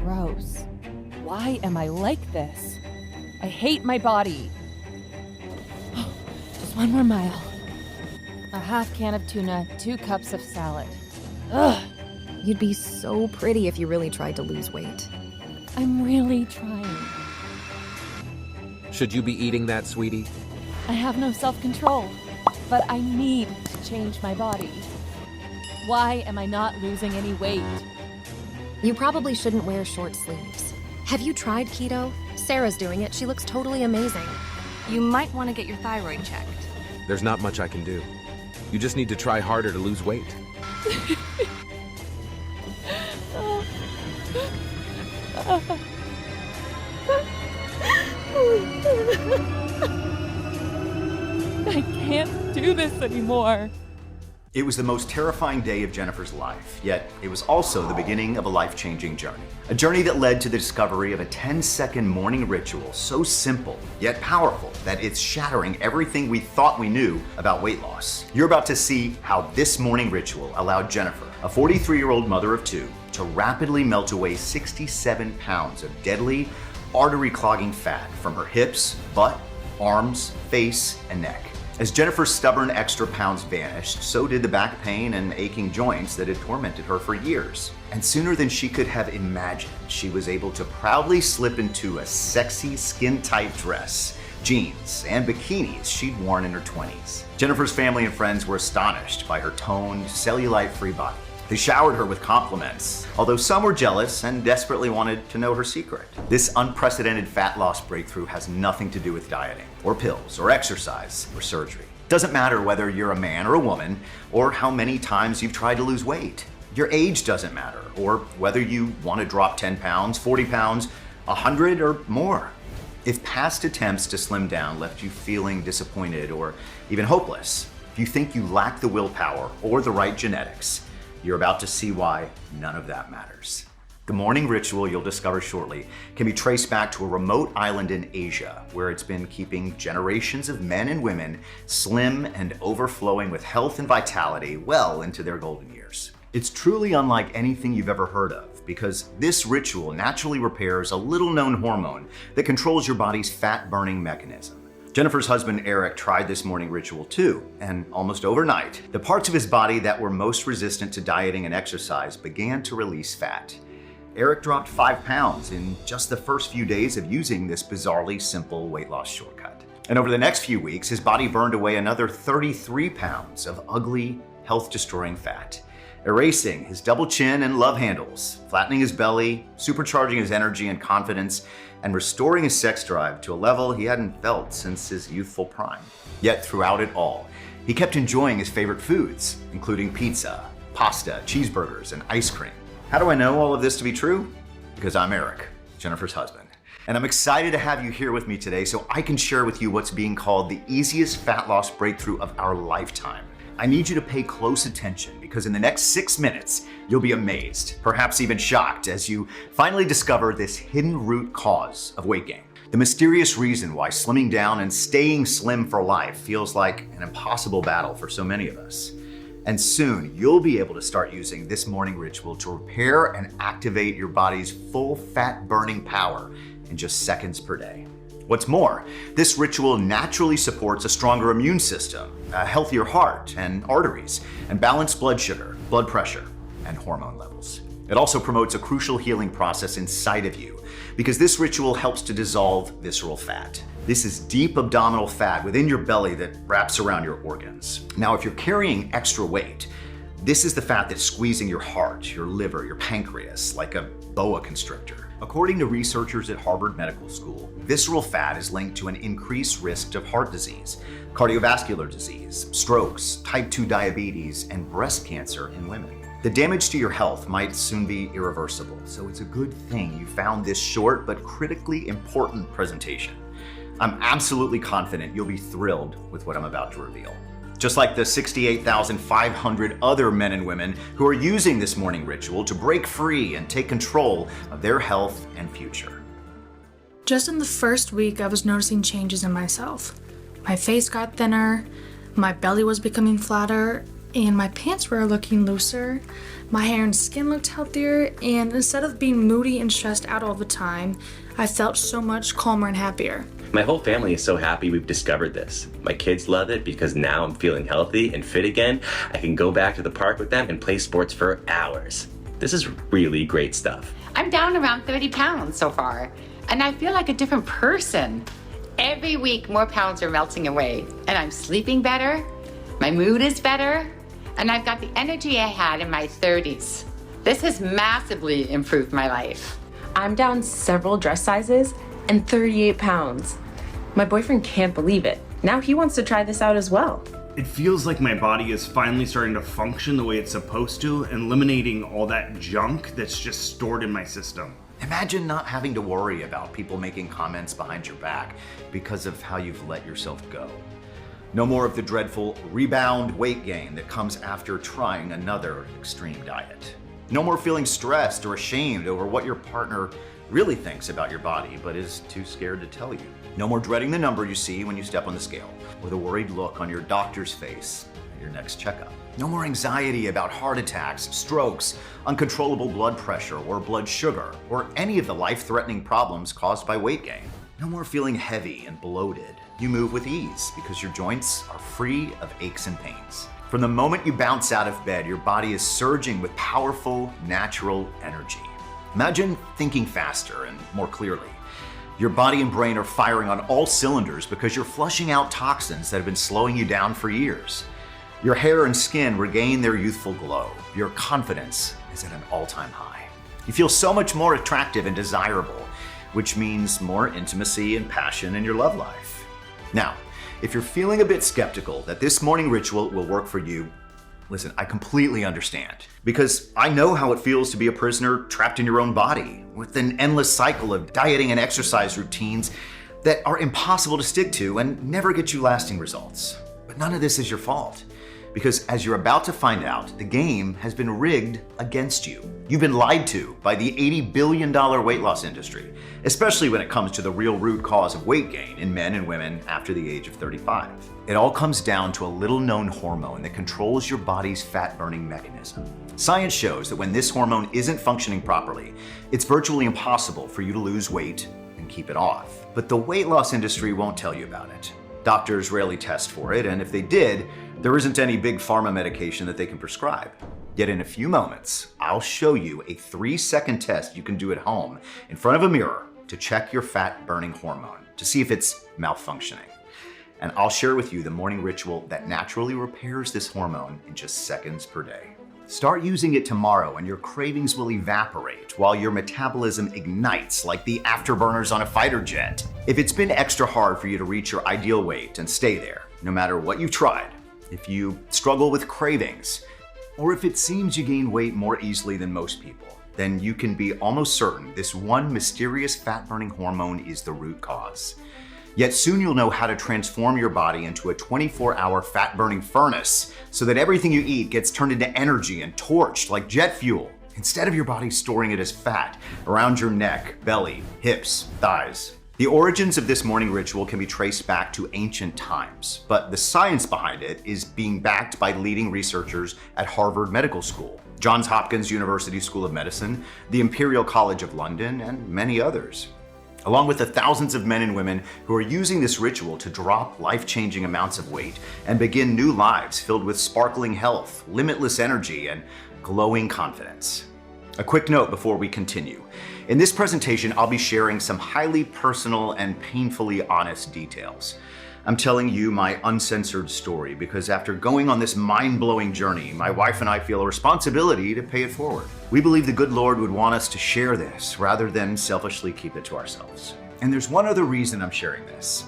gross. Why am I like this? I hate my body. Oh, just one more mile. A half can of tuna, 2 cups of salad. Ugh. You'd be so pretty if you really tried to lose weight. I'm really trying. Should you be eating that, sweetie? I have no self-control, but I need to change my body. Why am I not losing any weight? You probably shouldn't wear short sleeves. Have you tried keto? Sarah's doing it. She looks totally amazing. You might want to get your thyroid checked. There's not much I can do. You just need to try harder to lose weight. I can't do this anymore. It was the most terrifying day of Jennifer's life, yet it was also the beginning of a life-changing journey. A journey that led to the discovery of a 10-second morning ritual so simple, yet powerful, that it's shattering everything we thought we knew about weight loss. You're about to see how this morning ritual allowed Jennifer, a 43-year-old mother of 2, to rapidly melt away 67 pounds of deadly, artery-clogging fat from her hips, butt, arms, face, and neck. As Jennifer's stubborn extra pounds vanished, so did the back pain and aching joints that had tormented her for years. And sooner than she could have imagined, she was able to proudly slip into a sexy, skin-tight dress, jeans, and bikinis she'd worn in her 20s. Jennifer's family and friends were astonished by her toned, cellulite-free body. They showered her with compliments, although some were jealous and desperately wanted to know her secret. This unprecedented fat loss breakthrough has nothing to do with dieting, or pills, or exercise, or surgery. It doesn't matter whether you're a man or a woman, or how many times you've tried to lose weight. Your age doesn't matter, or whether you want to drop 10 pounds, 40 pounds, 100 or more. If past attempts to slim down left you feeling disappointed or even hopeless, if you think you lack the willpower or the right genetics, you're about to see why none of that matters. The morning ritual you'll discover shortly can be traced back to a remote island in Asia, where it's been keeping generations of men and women slim and overflowing with health and vitality well into their golden years. It's truly unlike anything you've ever heard of, because this ritual naturally repairs a little-known hormone that controls your body's fat-burning mechanism. Jennifer's husband, Eric, tried this morning ritual too, and almost overnight, the parts of his body that were most resistant to dieting and exercise began to release fat. Eric dropped 5 pounds in just the first few days of using this bizarrely simple weight loss shortcut. And over the next few weeks, his body burned away another 33 pounds of ugly, health-destroying fat, erasing his double chin and love handles, flattening his belly, supercharging his energy and confidence, and restoring his sex drive to a level he hadn't felt since his youthful prime. Yet throughout it all, he kept enjoying his favorite foods, including pizza, pasta, cheeseburgers, and ice cream. How do I know all of this to be true? Because I'm Eric, Jennifer's husband. And I'm excited to have you here with me today so I can share with you what's being called the easiest fat loss breakthrough of our lifetime. I need you to pay close attention because in the next 6 minutes, you'll be amazed, perhaps even shocked, as you finally discover this hidden root cause of weight gain. The mysterious reason why slimming down and staying slim for life feels like an impossible battle for so many of us. And soon, you'll be able to start using this morning ritual to repair and activate your body's full fat-burning power in just seconds per day. What's more, this ritual naturally supports a stronger immune system, a healthier heart and arteries, and balanced blood sugar, blood pressure, and hormone levels. It also promotes a crucial healing process inside of you because this ritual helps to dissolve visceral fat. This is deep abdominal fat within your belly that wraps around your organs. Now, if you're carrying extra weight, this is the fat that's squeezing your heart, your liver, your pancreas, like a boa constrictor. According to researchers at Harvard Medical School, visceral fat is linked to an increased risk of heart disease, cardiovascular disease, strokes, type 2 diabetes, and breast cancer in women. The damage to your health might soon be irreversible, so it's a good thing you found this short but critically important presentation. I'm absolutely confident you'll be thrilled with what I'm about to reveal. Just like the 68,500 other men and women who are using this morning ritual to break free and take control of their health and future. Just in the first week, I was noticing changes in myself. My face got thinner, my belly was becoming flatter, and my pants were looking looser, my hair and skin looked healthier, and instead of being moody and stressed out all the time, I felt so much calmer and happier. My whole family is so happy we've discovered this. My kids love it because now I'm feeling healthy and fit again. I can go back to the park with them and play sports for hours. This is really great stuff. I'm down around 30 pounds so far, and I feel like a different person. Every week, more pounds are melting away, and I'm sleeping better, my mood is better, and I've got the energy I had in my 30s. This has massively improved my life. I'm down several dress sizes and 38 pounds. My boyfriend can't believe it. Now he wants to try this out as well. It feels like my body is finally starting to function the way it's supposed to, and eliminating all that junk that's just stored in my system. Imagine not having to worry about people making comments behind your back because of how you've let yourself go. No more of the dreadful rebound weight gain that comes after trying another extreme diet. No more feeling stressed or ashamed over what your partner really thinks about your body but is too scared to tell you. No more dreading the number you see when you step on the scale, or the worried look on your doctor's face at your next checkup. No more anxiety about heart attacks, strokes, uncontrollable blood pressure or blood sugar, or any of the life-threatening problems caused by weight gain. No more feeling heavy and bloated. You move with ease because your joints are free of aches and pains. From the moment you bounce out of bed, your body is surging with powerful, natural energy. Imagine thinking faster and more clearly. Your body and brain are firing on all cylinders because you're flushing out toxins that have been slowing you down for years. Your hair and skin regain their youthful glow. Your confidence is at an all-time high. You feel so much more attractive and desirable, which means more intimacy and passion in your love life. Now, if you're feeling a bit skeptical that this morning ritual will work for you, listen, I completely understand, because I know how it feels to be a prisoner trapped in your own body with an endless cycle of dieting and exercise routines that are impossible to stick to and never get you lasting results. But none of this is your fault, because as you're about to find out, the game has been rigged against you. You've been lied to by the $80 billion weight loss industry, especially when it comes to the real root cause of weight gain in men and women after the age of 35. It all comes down to a little-known hormone that controls your body's fat-burning mechanism. Science shows that when this hormone isn't functioning properly, it's virtually impossible for you to lose weight and keep it off. But the weight loss industry won't tell you about it. Doctors rarely test for it, and if they did, there isn't any big pharma medication that they can prescribe. Yet in a few moments, I'll show you a 3-second test you can do at home in front of a mirror to check your fat-burning hormone to see if it's malfunctioning. And I'll share with you the morning ritual that naturally repairs this hormone in just seconds per day. Start using it tomorrow and your cravings will evaporate while your metabolism ignites like the afterburners on a fighter jet. If it's been extra hard for you to reach your ideal weight and stay there, no matter what you've tried, if you struggle with cravings, or if it seems you gain weight more easily than most people, then you can be almost certain this one mysterious fat-burning hormone is the root cause. Yet soon you'll know how to transform your body into a 24-hour fat-burning furnace so that everything you eat gets turned into energy and torched like jet fuel, instead of your body storing it as fat around your neck, belly, hips, thighs. The origins of this morning ritual can be traced back to ancient times, but the science behind it is being backed by leading researchers at Harvard Medical School, Johns Hopkins University School of Medicine, the Imperial College of London, and many others. Along with the thousands of men and women who are using this ritual to drop life-changing amounts of weight and begin new lives filled with sparkling health, limitless energy, and glowing confidence. A quick note before we continue. In this presentation, I'll be sharing some highly personal and painfully honest details. I'm telling you my uncensored story because after going on this mind-blowing journey, my wife and I feel a responsibility to pay it forward. We believe the good Lord would want us to share this rather than selfishly keep it to ourselves. And there's one other reason I'm sharing this.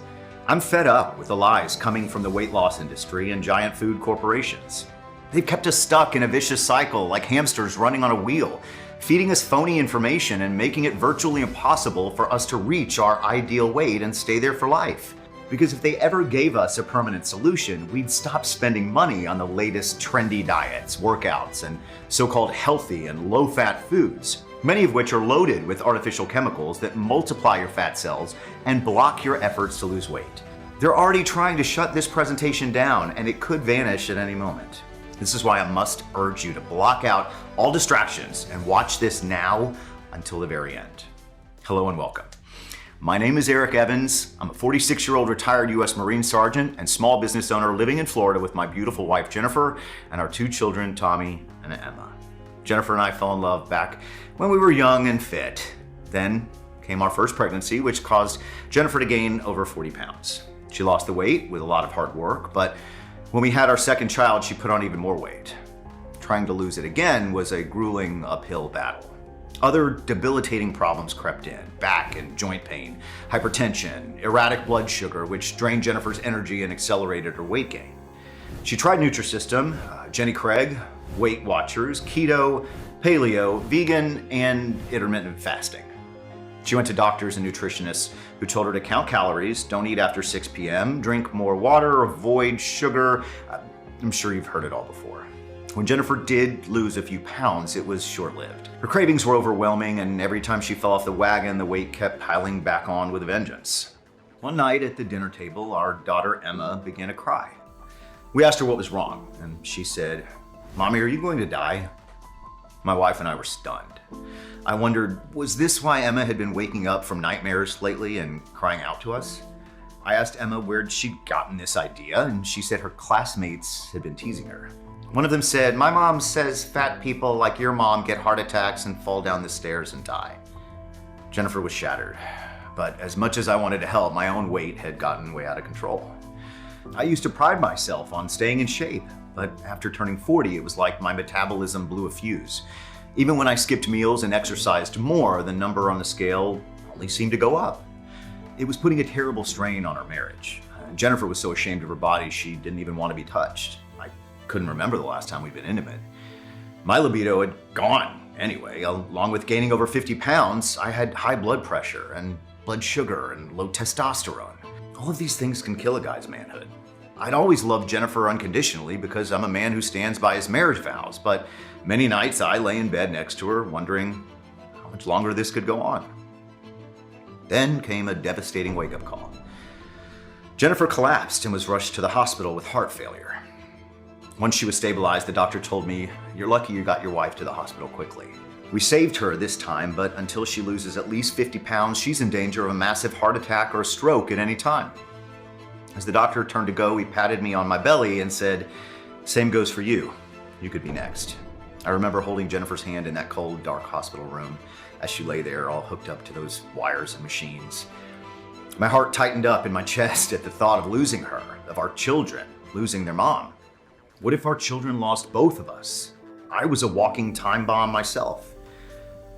I'm fed up with the lies coming from the weight loss industry and giant food corporations. They've kept us stuck in a vicious cycle like hamsters running on a wheel, feeding us phony information and making it virtually impossible for us to reach our ideal weight and stay there for life. Because if they ever gave us a permanent solution, we'd stop spending money on the latest trendy diets, workouts, and so-called healthy and low-fat foods, many of which are loaded with artificial chemicals that multiply your fat cells and block your efforts to lose weight. They're already trying to shut this presentation down, and it could vanish at any moment. This is why I must urge you to block out all distractions and watch this now until the very end. Hello and welcome. My name is Eric Evans. I'm a 46-year-old retired U.S. Marine Sergeant and small business owner living in Florida with my beautiful wife, Jennifer, and our 2 children, Tommy and Emma. Jennifer and I fell in love back when we were young and fit. Then came our first pregnancy, which caused Jennifer to gain over 40 pounds. She lost the weight with a lot of hard work, but when we had our second child, she put on even more weight. Trying to lose it again was a grueling uphill battle. Other debilitating problems crept in: back and joint pain, hypertension, erratic blood sugar, which drained Jennifer's energy and accelerated her weight gain. She tried Nutrisystem, Jenny Craig, Weight Watchers, keto, paleo, vegan, and intermittent fasting. She went to doctors and nutritionists who told her to count calories, don't eat after 6 p.m., drink more water, avoid sugar. I'm sure you've heard it all before. When Jennifer did lose a few pounds, it was short-lived. Her cravings were overwhelming, and every time she fell off the wagon, the weight kept piling back on with a vengeance. One night at the dinner table, our daughter Emma began to cry. We asked her what was wrong, and she said, "Mommy, are you going to die?" My wife and I were stunned. I wondered, was this why Emma had been waking up from nightmares lately and crying out to us? I asked Emma where'd she gotten this idea, and she said her classmates had been teasing her. One of them said, "My mom says fat people like your mom get heart attacks and fall down the stairs and die." Jennifer was shattered, but as much as I wanted to help, my own weight had gotten way out of control. I used to pride myself on staying in shape, but after turning 40, it was like my metabolism blew a fuse. Even when I skipped meals and exercised more, the number on the scale only seemed to go up. It was putting a terrible strain on our marriage. Jennifer was so ashamed of her body, she didn't even want to be touched. I couldn't remember the last time we'd been intimate. My libido had gone anyway. Along with gaining over 50 pounds, I had high blood pressure and blood sugar and low testosterone. All of these things can kill a guy's manhood. I'd always loved Jennifer unconditionally because I'm a man who stands by his marriage vows, but many nights I lay in bed next to her wondering how much longer this could go on. Then came a devastating wake-up call. Jennifer collapsed and was rushed to the hospital with heart failure. Once she was stabilized, the doctor told me, "You're lucky you got your wife to the hospital quickly." We saved her this time, but until she loses at least 50 pounds, she's in danger of a massive heart attack or a stroke at any time. As the doctor turned to go, he patted me on my belly and said, "Same goes for you. You could be next." I remember holding Jennifer's hand in that cold, dark hospital room as she lay there, all hooked up to those wires and machines. My heart tightened up in my chest at the thought of losing her, of our children losing their mom. What if our children lost both of us? I was a walking time bomb myself.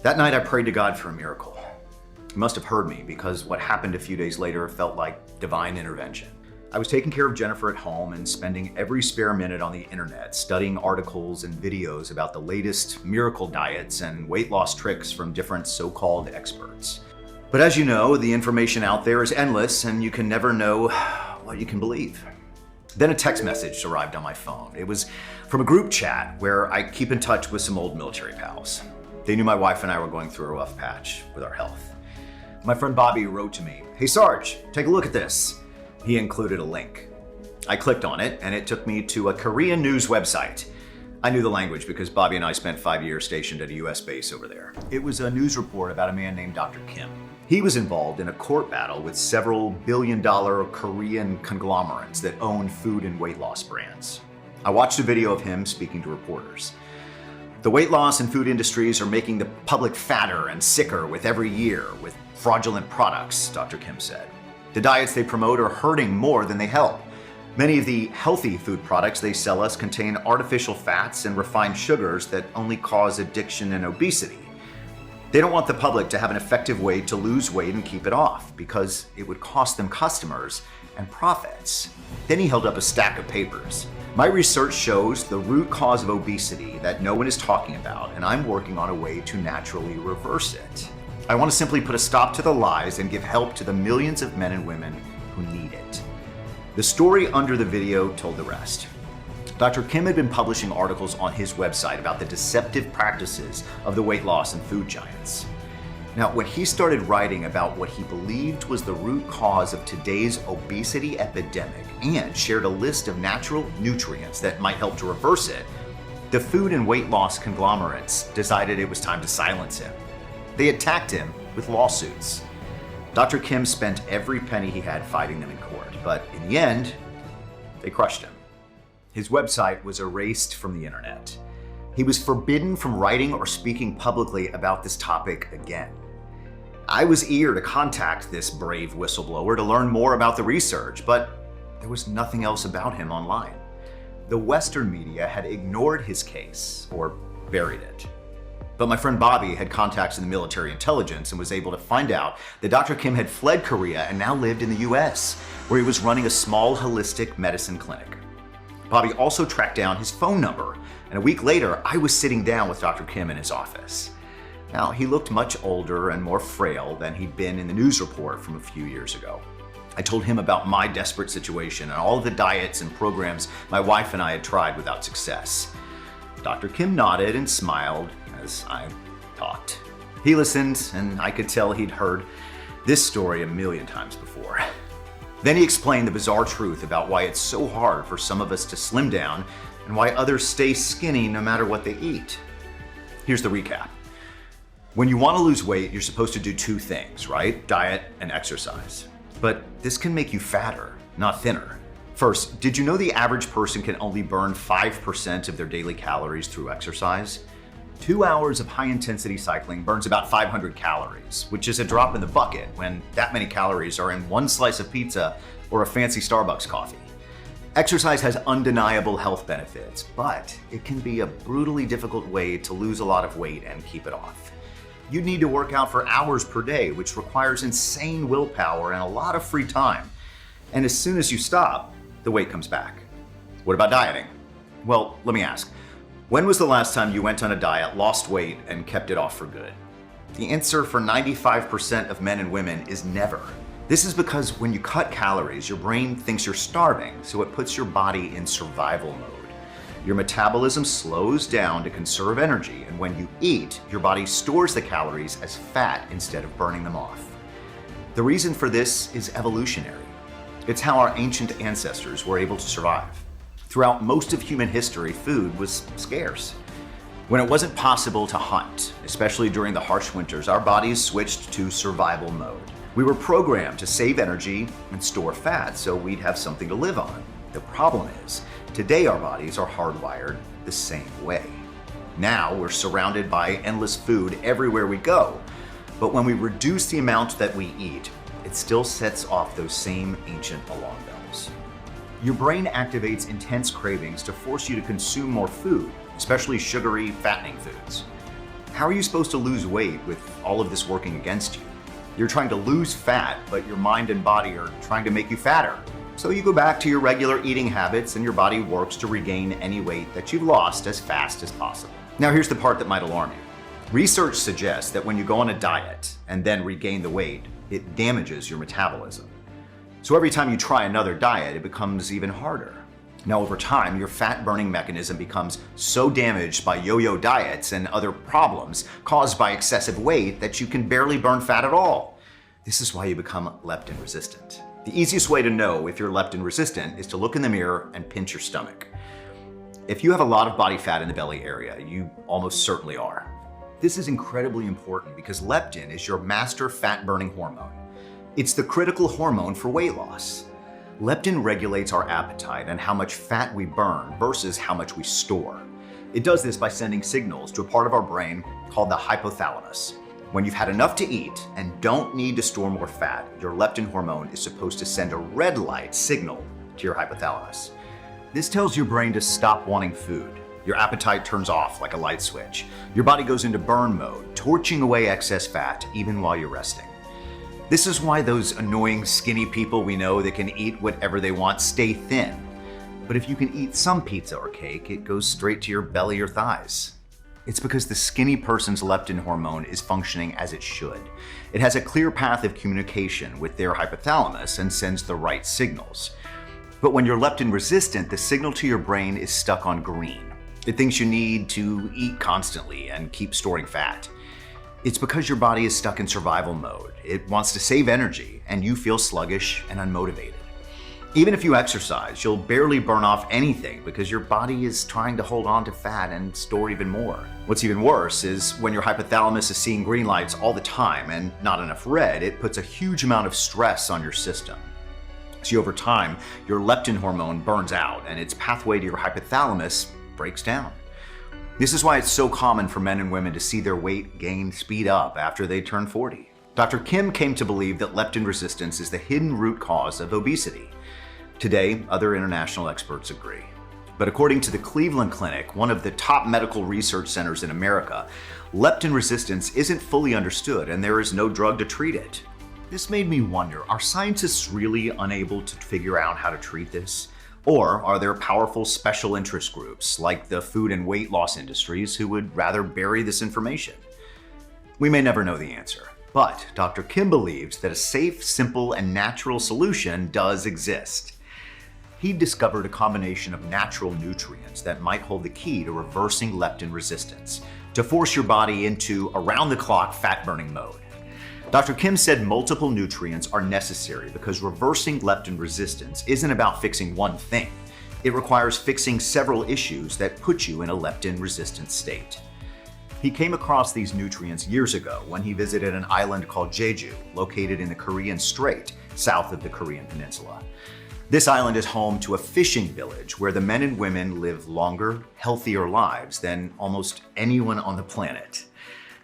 That night I prayed to God for a miracle. He must have heard me because what happened a few days later felt like divine intervention. I was taking care of Jennifer at home and spending every spare minute on the internet studying articles and videos about the latest miracle diets and weight loss tricks from different so-called experts. But as you know, the information out there is endless and you can never know what you can believe. Then a text message arrived on my phone. It was from a group chat where I keep in touch with some old military pals. They knew my wife and I were going through a rough patch with our health. My friend Bobby wrote to me, "Hey Sarge, take a look at this." He included a link. I clicked on it and it took me to a Korean news website. I knew the language because Bobby and I spent 5 years stationed at a US base over there. It was a news report about a man named Dr. Kim. He was involved in a court battle with several billion-dollar Korean conglomerates that owned food and weight loss brands. I watched a video of him speaking to reporters. The weight loss and food industries are making the public fatter and sicker with every year with fraudulent products, Dr. Kim said. The diets they promote are hurting more than they help. Many of the healthy food products they sell us contain artificial fats and refined sugars that only cause addiction and obesity. They don't want the public to have an effective way to lose weight and keep it off because it would cost them customers and profits. Then he held up a stack of papers. My research shows the root cause of obesity that no one is talking about, and I'm working on a way to naturally reverse it. I want to simply put a stop to the lies and give help to the millions of men and women who need it. The story under the video told the rest. Dr. Kim had been publishing articles on his website about the deceptive practices of the weight loss and food giants. Now, when he started writing about what he believed was the root cause of today's obesity epidemic and shared a list of natural nutrients that might help to reverse it, the food and weight loss conglomerates decided it was time to silence him. They attacked him with lawsuits. Dr. Kim spent every penny he had fighting them in court, but in the end, they crushed him. His website was erased from the internet. He was forbidden from writing or speaking publicly about this topic again. I was eager to contact this brave whistleblower to learn more about the research, but there was nothing else about him online. The Western media had ignored his case or buried it. But my friend Bobby had contacts in the military intelligence and was able to find out that Dr. Kim had fled Korea and now lived in the US, where he was running a small holistic medicine clinic. Bobby also tracked down his phone number, and a week later, I was sitting down with Dr. Kim in his office. Now, he looked much older and more frail than he'd been in the news report from a few years ago. I told him about my desperate situation and all of the diets and programs my wife and I had tried without success. Dr. Kim nodded and smiled as I talked. He listened, and I could tell he'd heard this story a million times before. Then he explained the bizarre truth about why it's so hard for some of us to slim down and why others stay skinny no matter what they eat. Here's the recap. When you want to lose weight, you're supposed to do two things, right? Diet and exercise. But this can make you fatter, not thinner. First, did you know the average person can only burn 5% of their daily calories through exercise? 2 hours of high-intensity cycling burns about 500 calories, which is a drop in the bucket when that many calories are in one slice of pizza or a fancy Starbucks coffee. Exercise has undeniable health benefits, but it can be a brutally difficult way to lose a lot of weight and keep it off. You'd need to work out for hours per day, which requires insane willpower and a lot of free time. And as soon as you stop, the weight comes back. What about dieting? Well, let me ask. When was the last time you went on a diet, lost weight, and kept it off for good? The answer for 95% of men and women is never. This is because when you cut calories, your brain thinks you're starving, so it puts your body in survival mode. Your metabolism slows down to conserve energy, and when you eat, your body stores the calories as fat instead of burning them off. The reason for this is evolutionary. It's how our ancient ancestors were able to survive. Throughout most of human history, food was scarce. When it wasn't possible to hunt, especially during the harsh winters, our bodies switched to survival mode. We were programmed to save energy and store fat so we'd have something to live on. The problem is, today our bodies are hardwired the same way. Now we're surrounded by endless food everywhere we go, but when we reduce the amount that we eat, it still sets off those same ancient alarm bells. Your brain activates intense cravings to force you to consume more food, especially sugary, fattening foods. How are you supposed to lose weight with all of this working against you? You're trying to lose fat, but your mind and body are trying to make you fatter. So you go back to your regular eating habits and your body works to regain any weight that you've lost as fast as possible. Now here's the part that might alarm you. Research suggests that when you go on a diet and then regain the weight, it damages your metabolism. So every time you try another diet, it becomes even harder. Now over time, your fat burning mechanism becomes so damaged by yo-yo diets and other problems caused by excessive weight that you can barely burn fat at all. This is why you become leptin resistant. The easiest way to know if you're leptin resistant is to look in the mirror and pinch your stomach. If you have a lot of body fat in the belly area, you almost certainly are. This is incredibly important because leptin is your master fat-burning hormone. It's the critical hormone for weight loss. Leptin regulates our appetite and how much fat we burn versus how much we store. It does this by sending signals to a part of our brain called the hypothalamus. When you've had enough to eat and don't need to store more fat, your leptin hormone is supposed to send a red light signal to your hypothalamus. This tells your brain to stop wanting food. Your appetite turns off like a light switch. Your body goes into burn mode, torching away excess fat even while you're resting. This is why those annoying skinny people we know that can eat whatever they want stay thin. But if you can eat some pizza or cake, it goes straight to your belly or thighs. It's because the skinny person's leptin hormone is functioning as it should. It has a clear path of communication with their hypothalamus and sends the right signals. But when you're leptin resistant, the signal to your brain is stuck on green. It thinks you need to eat constantly and keep storing fat. It's because your body is stuck in survival mode. It wants to save energy, and you feel sluggish and unmotivated. Even if you exercise, you'll barely burn off anything because your body is trying to hold on to fat and store even more. What's even worse is when your hypothalamus is seeing green lights all the time and not enough red, it puts a huge amount of stress on your system. See, over time, your leptin hormone burns out and its pathway to your hypothalamus breaks down. This is why it's so common for men and women to see their weight gain speed up after they turn 40. Dr. Kim came to believe that leptin resistance is the hidden root cause of obesity. Today, other international experts agree. But according to the Cleveland Clinic, one of the top medical research centers in America, leptin resistance isn't fully understood and there is no drug to treat it. This made me wonder, are scientists really unable to figure out how to treat this? Or are there powerful special interest groups like the food and weight loss industries who would rather bury this information? We may never know the answer, but Dr. Kim believes that a safe, simple, and natural solution does exist. He discovered a combination of natural nutrients that might hold the key to reversing leptin resistance, to force your body into around-the-clock fat-burning mode. Dr. Kim said multiple nutrients are necessary because reversing leptin resistance isn't about fixing one thing. It requires fixing several issues that put you in a leptin-resistant state. He came across these nutrients years ago when he visited an island called Jeju, located in the Korean Strait, south of the Korean Peninsula. This island is home to a fishing village where the men and women live longer, healthier lives than almost anyone on the planet.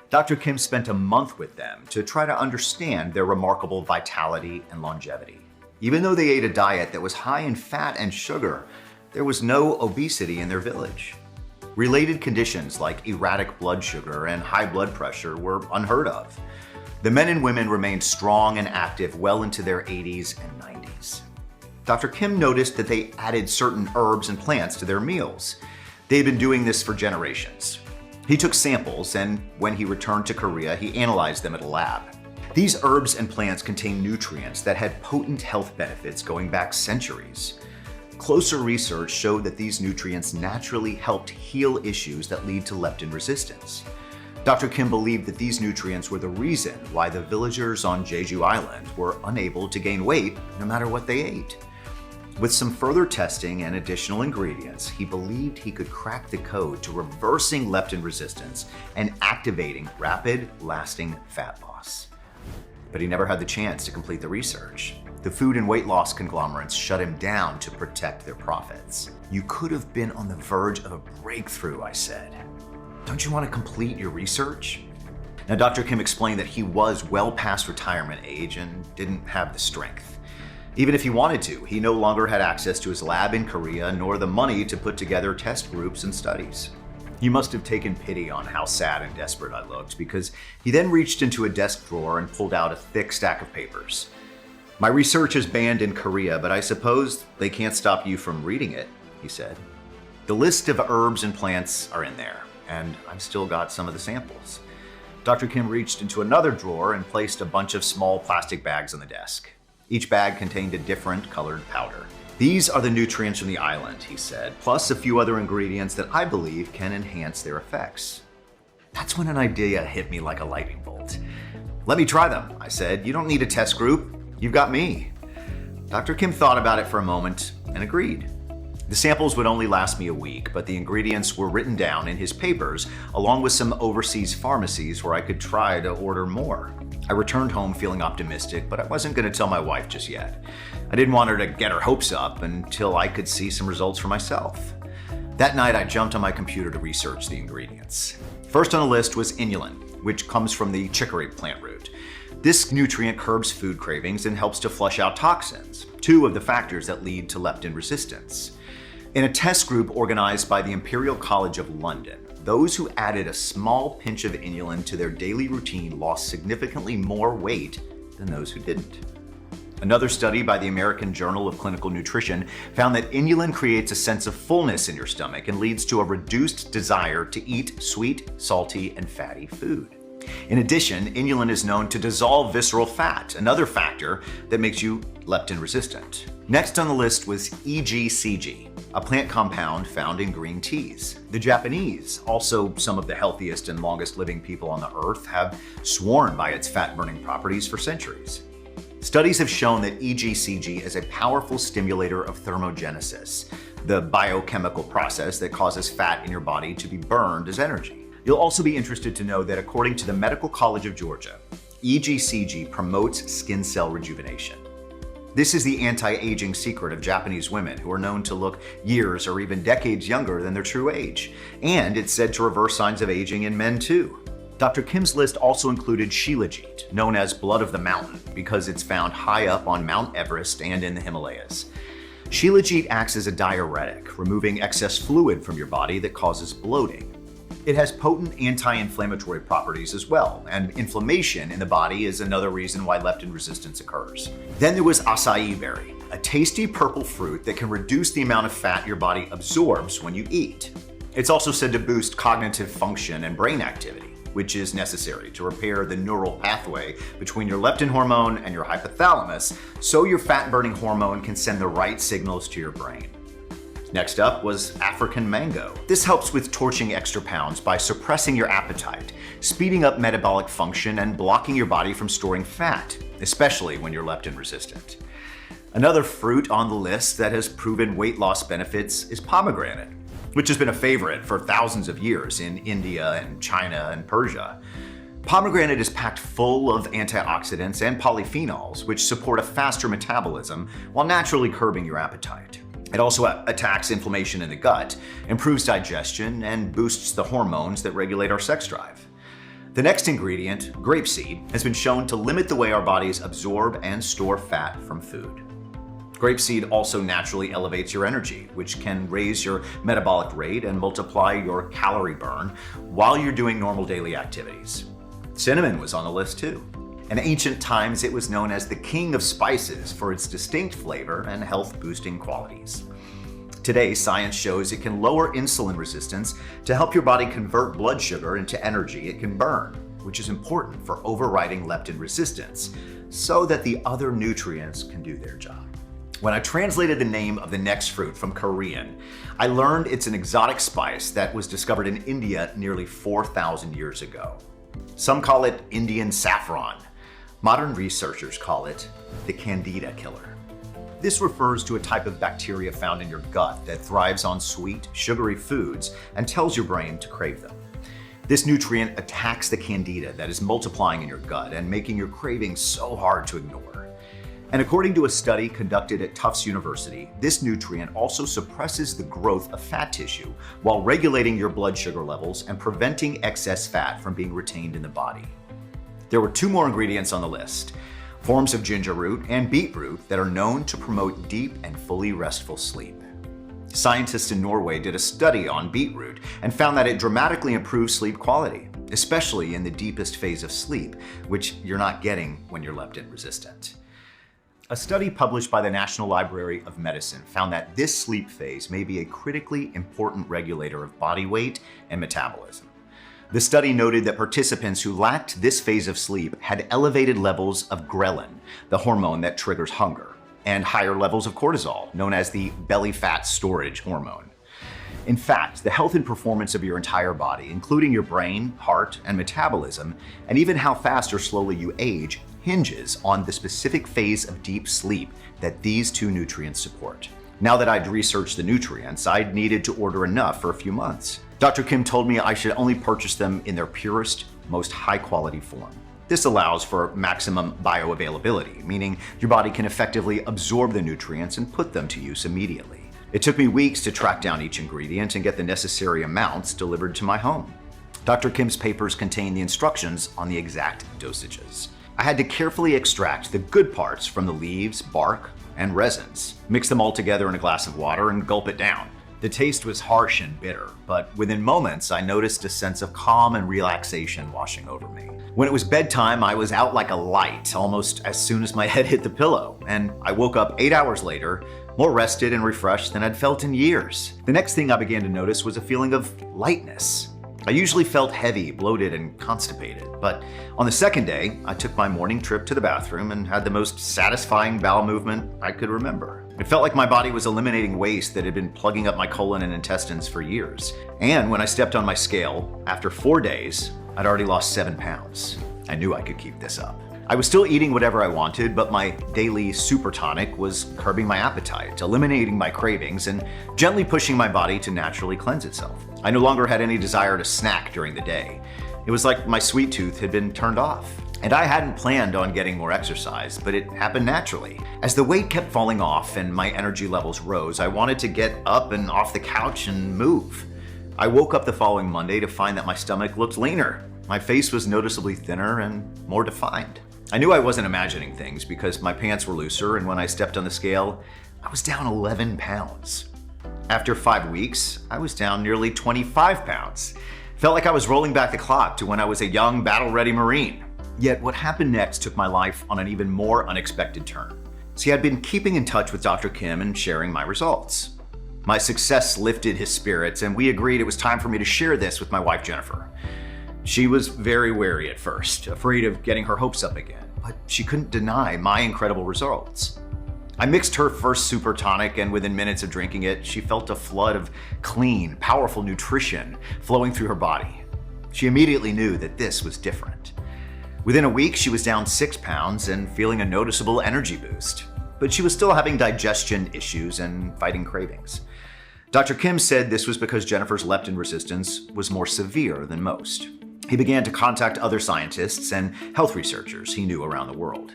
Dr. Kim spent a month with them to try to understand their remarkable vitality and longevity. Even though they ate a diet that was high in fat and sugar, there was no obesity in their village. Related conditions like erratic blood sugar and high blood pressure were unheard of. The men and women remained strong and active well into their 80s and 90s. Dr. Kim noticed that they added certain herbs and plants to their meals. They'd been doing this for generations. He took samples, and when he returned to Korea, he analyzed them at a lab. These herbs and plants contain nutrients that had potent health benefits going back centuries. Closer research showed that these nutrients naturally helped heal issues that lead to leptin resistance. Dr. Kim believed that these nutrients were the reason why the villagers on Jeju Island were unable to gain weight no matter what they ate. With some further testing and additional ingredients, he believed he could crack the code to reversing leptin resistance and activating rapid, lasting fat loss. But he never had the chance to complete the research. The food and weight loss conglomerates shut him down to protect their profits. You could have been on the verge of a breakthrough, I said. Don't you want to complete your research? Now, Dr. Kim explained that he was well past retirement age and didn't have the strength. Even if he wanted to, he no longer had access to his lab in Korea nor the money to put together test groups and studies. He must have taken pity on how sad and desperate I looked, because he then reached into a desk drawer and pulled out a thick stack of papers. My research is banned in Korea, but I suppose they can't stop you from reading it, he said. The list of herbs and plants are in there, and I've still got some of the samples. Dr. Kim reached into another drawer and placed a bunch of small plastic bags on the desk. Each bag contained a different colored powder. These are the nutrients from the island, he said, plus a few other ingredients that I believe can enhance their effects. That's when an idea hit me like a lightning bolt. Let me try them, I said. You don't need a test group. You've got me. Dr. Kim thought about it for a moment and agreed. The samples would only last me a week, but the ingredients were written down in his papers, along with some overseas pharmacies where I could try to order more. I returned home feeling optimistic, but I wasn't going to tell my wife just yet. I didn't want her to get her hopes up until I could see some results for myself. That night, I jumped on my computer to research the ingredients. First on the list was inulin, which comes from the chicory plant root. This nutrient curbs food cravings and helps to flush out toxins, two of the factors that lead to leptin resistance. In a test group organized by the Imperial College of London, those who added a small pinch of inulin to their daily routine lost significantly more weight than those who didn't. Another study by the American Journal of Clinical Nutrition found that inulin creates a sense of fullness in your stomach and leads to a reduced desire to eat sweet, salty, and fatty food. In addition, inulin is known to dissolve visceral fat, another factor that makes you leptin resistant. Next on the list was EGCG. a plant compound found in green teas. The Japanese, also some of the healthiest and longest living people on the earth, have sworn by its fat-burning properties for centuries. Studies have shown that EGCG is a powerful stimulator of thermogenesis, the biochemical process that causes fat in your body to be burned as energy. You'll also be interested to know that according to the Medical College of Georgia, EGCG promotes skin cell rejuvenation. This is the anti-aging secret of Japanese women who are known to look years or even decades younger than their true age. And it's said to reverse signs of aging in men too. Dr. Kim's list also included Shilajit, known as blood of the mountain because it's found high up on Mount Everest and in the Himalayas. Shilajit acts as a diuretic, removing excess fluid from your body that causes bloating. It has potent anti-inflammatory properties as well, and inflammation in the body is another reason why leptin resistance occurs. Then there was acai berry, a tasty purple fruit that can reduce the amount of fat your body absorbs when you eat. It's also said to boost cognitive function and brain activity, which is necessary to repair the neural pathway between your leptin hormone and your hypothalamus, so your fat-burning hormone can send the right signals to your brain. Next up was African mango. This helps with torching extra pounds by suppressing your appetite, speeding up metabolic function, and blocking your body from storing fat, especially when you're leptin resistant. Another fruit on the list that has proven weight loss benefits is pomegranate, which has been a favorite for thousands of years in India and China and Persia. Pomegranate is packed full of antioxidants and polyphenols, which support a faster metabolism while naturally curbing your appetite. It also attacks inflammation in the gut, improves digestion, and boosts the hormones that regulate our sex drive. The next ingredient, grapeseed, has been shown to limit the way our bodies absorb and store fat from food. Grapeseed also naturally elevates your energy, which can raise your metabolic rate and multiply your calorie burn while you're doing normal daily activities. Cinnamon was on the list too. In ancient times, it was known as the king of spices for its distinct flavor and health-boosting qualities. Today, science shows it can lower insulin resistance to help your body convert blood sugar into energy it can burn, which is important for overriding leptin resistance, so that the other nutrients can do their job. When I translated the name of the next fruit from Korean, I learned it's an exotic spice that was discovered in India nearly 4,000 years ago. Some call it Indian saffron. Modern researchers call it the Candida killer. This refers to a type of bacteria found in your gut that thrives on sweet, sugary foods and tells your brain to crave them. This nutrient attacks the Candida that is multiplying in your gut and making your cravings so hard to ignore. And according to a study conducted at Tufts University, this nutrient also suppresses the growth of fat tissue while regulating your blood sugar levels and preventing excess fat from being retained in the body. There were 2 more ingredients on the list, forms of ginger root and beetroot that are known to promote deep and fully restful sleep. Scientists in Norway did a study on beetroot and found that it dramatically improves sleep quality, especially in the deepest phase of sleep, which you're not getting when you're leptin resistant. A study published by the National Library of Medicine found that this sleep phase may be a critically important regulator of body weight and metabolism. The study noted that participants who lacked this phase of sleep had elevated levels of ghrelin, the hormone that triggers hunger, and higher levels of cortisol, known as the belly fat storage hormone. In fact, the health and performance of your entire body, including your brain, heart, and metabolism, and even how fast or slowly you age, hinges on the specific phase of deep sleep that these 2 nutrients support. Now that I'd researched the nutrients, I'd needed to order enough for a few months. Dr. Kim told me I should only purchase them in their purest, most high-quality form. This allows for maximum bioavailability, meaning your body can effectively absorb the nutrients and put them to use immediately. It took me weeks to track down each ingredient and get the necessary amounts delivered to my home. Dr. Kim's papers contain the instructions on the exact dosages. I had to carefully extract the good parts from the leaves, bark, and resins, mix them all together in a glass of water, and gulp it down. The taste was harsh and bitter, but within moments I noticed a sense of calm and relaxation washing over me. When it was bedtime, I was out like a light almost as soon as my head hit the pillow, and I woke up 8 hours later, more rested and refreshed than I'd felt in years. The next thing I began to notice was a feeling of lightness. I usually felt heavy, bloated, and constipated, but on the second day, I took my morning trip to the bathroom and had the most satisfying bowel movement I could remember. It felt like my body was eliminating waste that had been plugging up my colon and intestines for years. And when I stepped on my scale, after 4 days, I'd already lost 7 pounds. I knew I could keep this up. I was still eating whatever I wanted, but my daily super tonic was curbing my appetite, eliminating my cravings, and gently pushing my body to naturally cleanse itself. I no longer had any desire to snack during the day. It was like my sweet tooth had been turned off. And I hadn't planned on getting more exercise, but it happened naturally. As the weight kept falling off and my energy levels rose, I wanted to get up and off the couch and move. I woke up the following Monday to find that my stomach looked leaner. My face was noticeably thinner and more defined. I knew I wasn't imagining things because my pants were looser, and when I stepped on the scale, I was down 11 pounds. After 5 weeks, I was down nearly 25 pounds. Felt like I was rolling back the clock to when I was a young, battle-ready Marine. Yet what happened next took my life on an even more unexpected turn. See, I'd been keeping in touch with Dr. Kim and sharing my results. My success lifted his spirits, and we agreed it was time for me to share this with my wife, Jennifer. She was very wary at first, afraid of getting her hopes up again, but she couldn't deny my incredible results. I mixed her first super tonic, and within minutes of drinking it, she felt a flood of clean, powerful nutrition flowing through her body. She immediately knew that this was different. Within a week, she was down 6 pounds and feeling a noticeable energy boost, but she was still having digestion issues and fighting cravings. Dr. Kim said this was because Jennifer's leptin resistance was more severe than most. He began to contact other scientists and health researchers he knew around the world.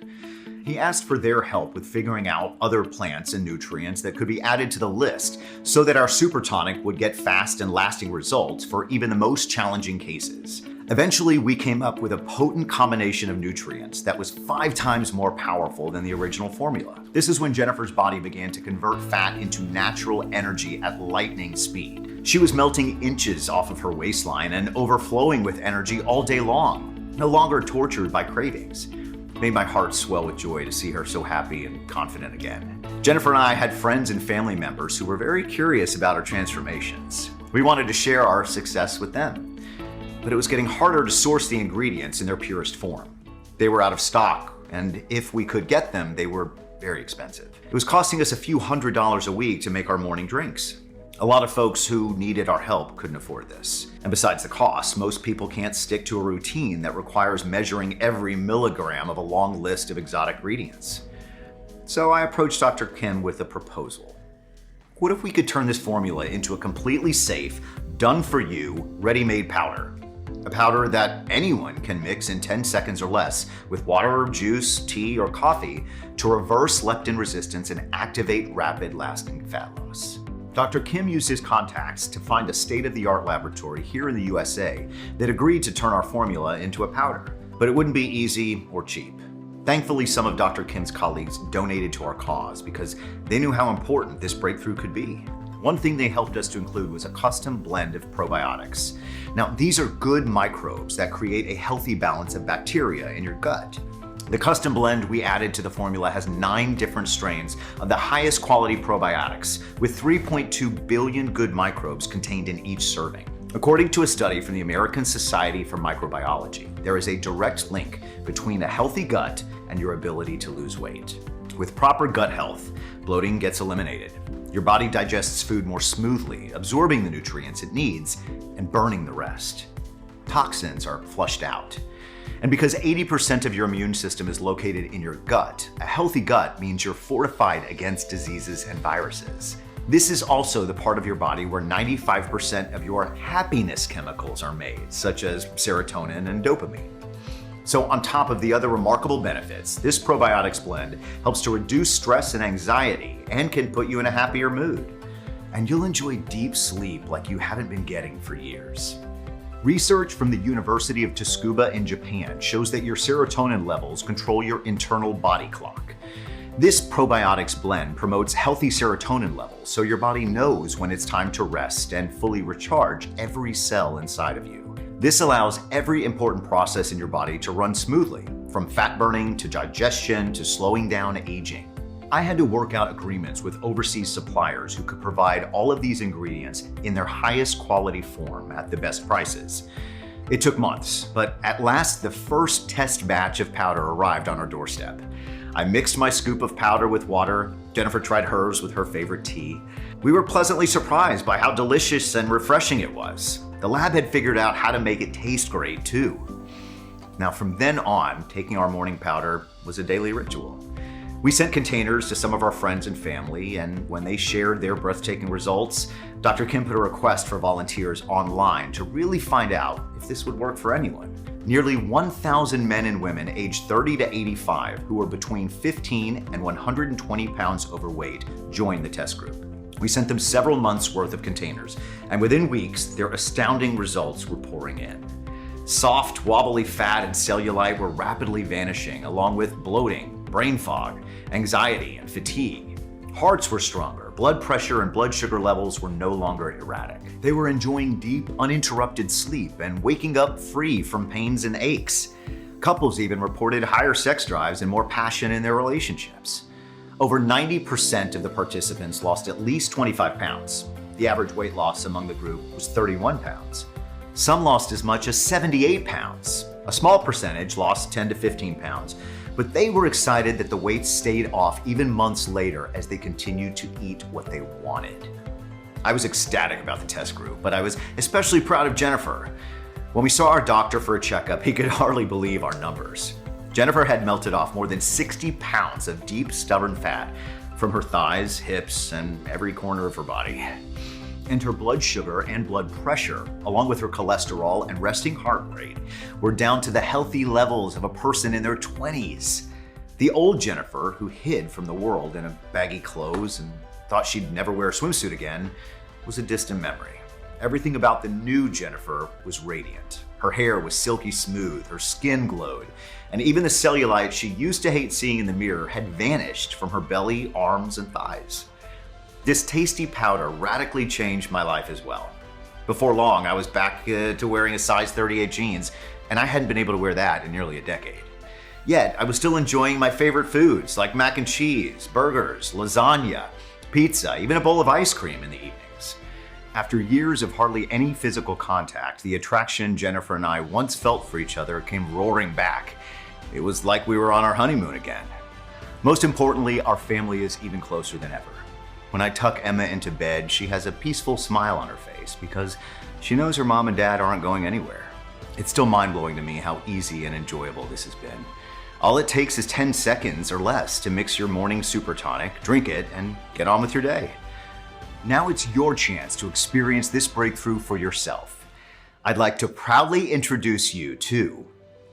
He asked for their help with figuring out other plants and nutrients that could be added to the list so that our super tonic would get fast and lasting results for even the most challenging cases. Eventually, we came up with a potent combination of nutrients that was 5 times more powerful than the original formula. This is when Jennifer's body began to convert fat into natural energy at lightning speed. She was melting inches off of her waistline and overflowing with energy all day long, no longer tortured by cravings. It made my heart swell with joy to see her so happy and confident again. Jennifer and I had friends and family members who were very curious about our transformations. We wanted to share our success with them. But it was getting harder to source the ingredients in their purest form. They were out of stock, and if we could get them, they were very expensive. It was costing us a few $100s a week to make our morning drinks. A lot of folks who needed our help couldn't afford this. And besides the cost, most people can't stick to a routine that requires measuring every milligram of a long list of exotic ingredients. So I approached Dr. Kim with a proposal. What if we could turn this formula into a completely safe, done-for-you, ready-made powder? A powder that anyone can mix in 10 seconds or less with water, juice, tea, or coffee to reverse leptin resistance and activate rapid lasting fat loss. Dr. Kim used his contacts to find a state-of-the-art laboratory here in the USA that agreed to turn our formula into a powder, but it wouldn't be easy or cheap. Thankfully, some of Dr. Kim's colleagues donated to our cause because they knew how important this breakthrough could be. One thing they helped us to include was a custom blend of probiotics. Now, these are good microbes that create a healthy balance of bacteria in your gut. The custom blend we added to the formula has 9 different strains of the highest quality probiotics, with 3.2 billion good microbes contained in each serving. According to a study from the American Society for Microbiology, there is a direct link between a healthy gut and your ability to lose weight. With proper gut health, bloating gets eliminated. Your body digests food more smoothly, absorbing the nutrients it needs and burning the rest. Toxins are flushed out. And because 80% of your immune system is located in your gut, a healthy gut means you're fortified against diseases and viruses. This is also the part of your body where 95% of your happiness chemicals are made, such as serotonin and dopamine. So on top of the other remarkable benefits, this probiotics blend helps to reduce stress and anxiety and can put you in a happier mood. And you'll enjoy deep sleep like you haven't been getting for years. Research from the University of Tsukuba in Japan shows that your serotonin levels control your internal body clock. This probiotics blend promotes healthy serotonin levels so your body knows when it's time to rest and fully recharge every cell inside of you. This allows every important process in your body to run smoothly, from fat burning to digestion to slowing down aging. I had to work out agreements with overseas suppliers who could provide all of these ingredients in their highest quality form at the best prices. It took months, but at last the first test batch of powder arrived on our doorstep. I mixed my scoop of powder with water. Jennifer tried hers with her favorite tea. We were pleasantly surprised by how delicious and refreshing it was. The lab had figured out how to make it taste great too. Now from then on, taking our morning powder was a daily ritual. We sent containers to some of our friends and family, and when they shared their breathtaking results, Dr. Kim put a request for volunteers online to really find out if this would work for anyone. Nearly 1,000 men and women aged 30 to 85 who were between 15 and 120 pounds overweight joined the test group. We sent them several months' worth of containers, and within weeks, their astounding results were pouring in. Soft, wobbly fat and cellulite were rapidly vanishing, along with bloating, brain fog, anxiety, and fatigue. Hearts were stronger, blood pressure and blood sugar levels were no longer erratic. They were enjoying deep, uninterrupted sleep and waking up free from pains and aches. Couples even reported higher sex drives and more passion in their relationships. Over 90% of the participants lost at least 25 pounds. The average weight loss among the group was 31 pounds. Some lost as much as 78 pounds. A small percentage lost 10 to 15 pounds, but they were excited that the weight stayed off even months later as they continued to eat what they wanted. I was ecstatic about the test group, but I was especially proud of Jennifer. When we saw our doctor for a checkup, he could hardly believe our numbers. Jennifer had melted off more than 60 pounds of deep, stubborn fat from her thighs, hips, and every corner of her body. And her blood sugar and blood pressure, along with her cholesterol and resting heart rate, were down to the healthy levels of a person in their 20s. The old Jennifer, who hid from the world in baggy clothes and thought she'd never wear a swimsuit again, was a distant memory. Everything about the new Jennifer was radiant. Her hair was silky smooth, her skin glowed, and even the cellulite she used to hate seeing in the mirror had vanished from her belly, arms, and thighs. This tasty powder radically changed my life as well. Before long, I was back to wearing a size 38 jeans, and I hadn't been able to wear that in nearly a decade. Yet, I was still enjoying my favorite foods like mac and cheese, burgers, lasagna, pizza, even a bowl of ice cream in the evenings. After years of hardly any physical contact, the attraction Jennifer and I once felt for each other came roaring back. It was like we were on our honeymoon again. Most importantly, our family is even closer than ever. When I tuck Emma into bed, she has a peaceful smile on her face because she knows her mom and dad aren't going anywhere. It's still mind-blowing to me how easy and enjoyable this has been. All it takes is 10 seconds or less to mix your morning super tonic, drink it, and get on with your day. Now it's your chance to experience this breakthrough for yourself. I'd like to proudly introduce you to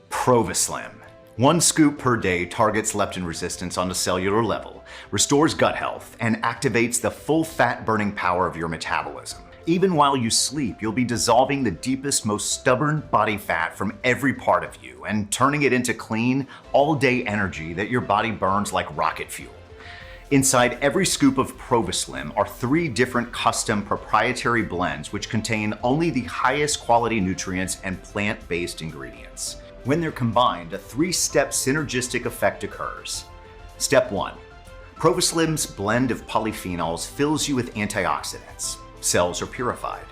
Prova Slim. 1 scoop per day targets leptin resistance on a cellular level, restores gut health, and activates the full fat-burning power of your metabolism. Even while you sleep, you'll be dissolving the deepest, most stubborn body fat from every part of you and turning it into clean, all-day energy that your body burns like rocket fuel. Inside every scoop of Prova Slim are 3 different custom proprietary blends which contain only the highest quality nutrients and plant-based ingredients. When they're combined, a 3-step synergistic effect occurs. Step 1. Prova Slim's blend of polyphenols fills you with antioxidants. Cells are purified.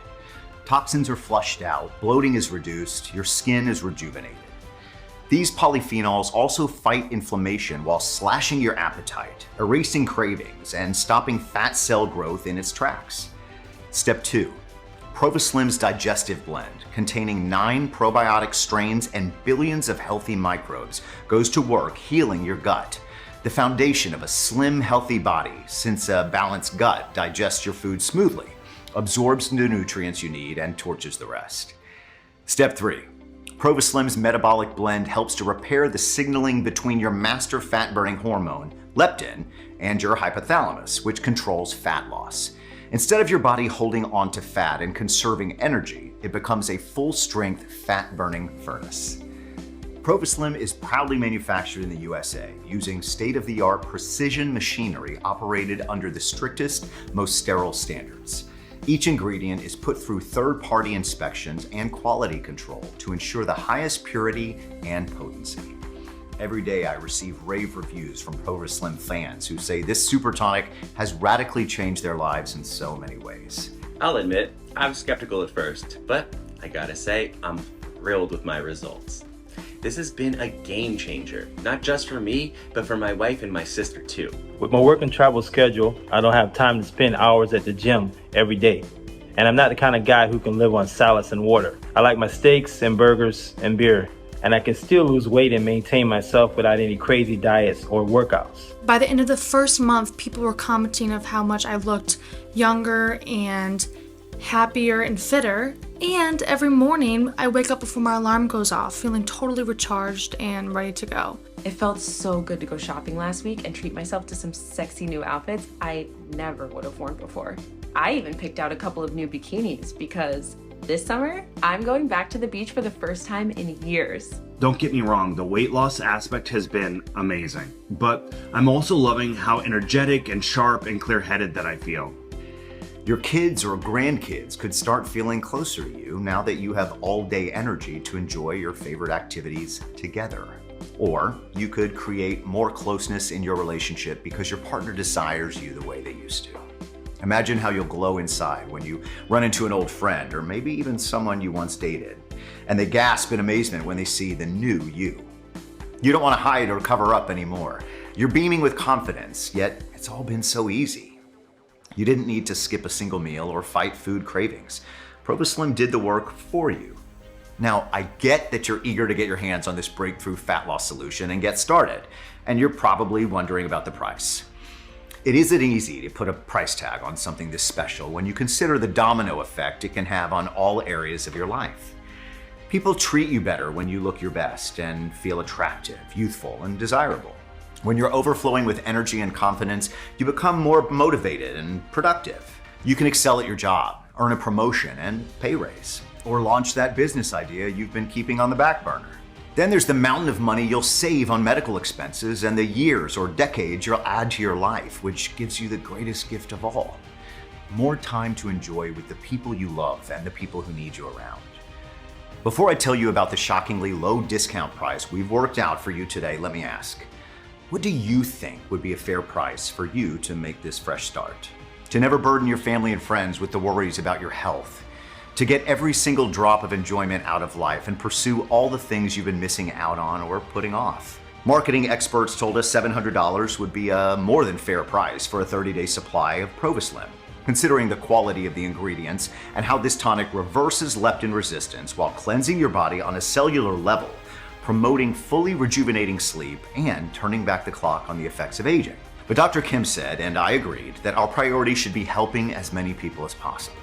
Toxins are flushed out, bloating is reduced, your skin is rejuvenated. These polyphenols also fight inflammation while slashing your appetite, erasing cravings, and stopping fat cell growth in its tracks. Step 2. Prova Slim's digestive blend, containing 9 probiotic strains and billions of healthy microbes, goes to work healing your gut, the foundation of a slim, healthy body, since a balanced gut digests your food smoothly, absorbs the nutrients you need, and torches the rest. Step 3. Prova Slim's metabolic blend helps to repair the signaling between your master fat-burning hormone, leptin, and your hypothalamus, which controls fat loss. Instead of your body holding on to fat and conserving energy, it becomes a full-strength fat-burning furnace. Prova Slim is proudly manufactured in the USA using state-of-the-art precision machinery operated under the strictest, most sterile standards. Each ingredient is put through third-party inspections and quality control to ensure the highest purity and potency. Every day I receive rave reviews from Prova Slim fans who say this super tonic has radically changed their lives in so many ways. I'll admit, I was skeptical at first, but I gotta say, I'm thrilled with my results. This has been a game changer, not just for me, but for my wife and my sister too. With my work and travel schedule, I don't have time to spend hours at the gym every day. And I'm not the kind of guy who can live on salads and water. I like my steaks and burgers and beer. And I can still lose weight and maintain myself without any crazy diets or workouts. By the end of the first month, people were commenting of how much I looked younger and happier and fitter. And every morning, I wake up before my alarm goes off, feeling totally recharged and ready to go. It felt so good to go shopping last week and treat myself to some sexy new outfits I never would have worn before. I even picked out a couple of new bikinis because this summer, I'm going back to the beach for the first time in years. Don't get me wrong, the weight loss aspect has been amazing, but I'm also loving how energetic and sharp and clear-headed that I feel. Your kids or grandkids could start feeling closer to you now that you have all-day energy to enjoy your favorite activities together. Or you could create more closeness in your relationship because your partner desires you the way they used to. Imagine how you'll glow inside when you run into an old friend or maybe even someone you once dated, and they gasp in amazement when they see the new you. You don't want to hide or cover up anymore. You're beaming with confidence, yet it's all been so easy. You didn't need to skip a single meal or fight food cravings. Prova Slim did the work for you. Now, I get that you're eager to get your hands on this breakthrough fat loss solution and get started, and you're probably wondering about the price. It isn't easy to put a price tag on something this special when you consider the domino effect it can have on all areas of your life. People treat you better when you look your best and feel attractive, youthful, and desirable. When you're overflowing with energy and confidence, you become more motivated and productive. You can excel at your job, earn a promotion and pay raise, or launch that business idea you've been keeping on the back burner. Then there's the mountain of money you'll save on medical expenses and the years or decades you'll add to your life, which gives you the greatest gift of all: more time to enjoy with the people you love and the people who need you around. Before I tell you about the shockingly low discount price we've worked out for you today, let me ask, what do you think would be a fair price for you to make this fresh start? To never burden your family and friends with the worries about your health, to get every single drop of enjoyment out of life and pursue all the things you've been missing out on or putting off. Marketing experts told us $700 would be a more than fair price for a 30-day supply of Prova Slim, considering the quality of the ingredients and how this tonic reverses leptin resistance while cleansing your body on a cellular level, promoting fully rejuvenating sleep and turning back the clock on the effects of aging. But Dr. Kim said, and I agreed, that our priority should be helping as many people as possible.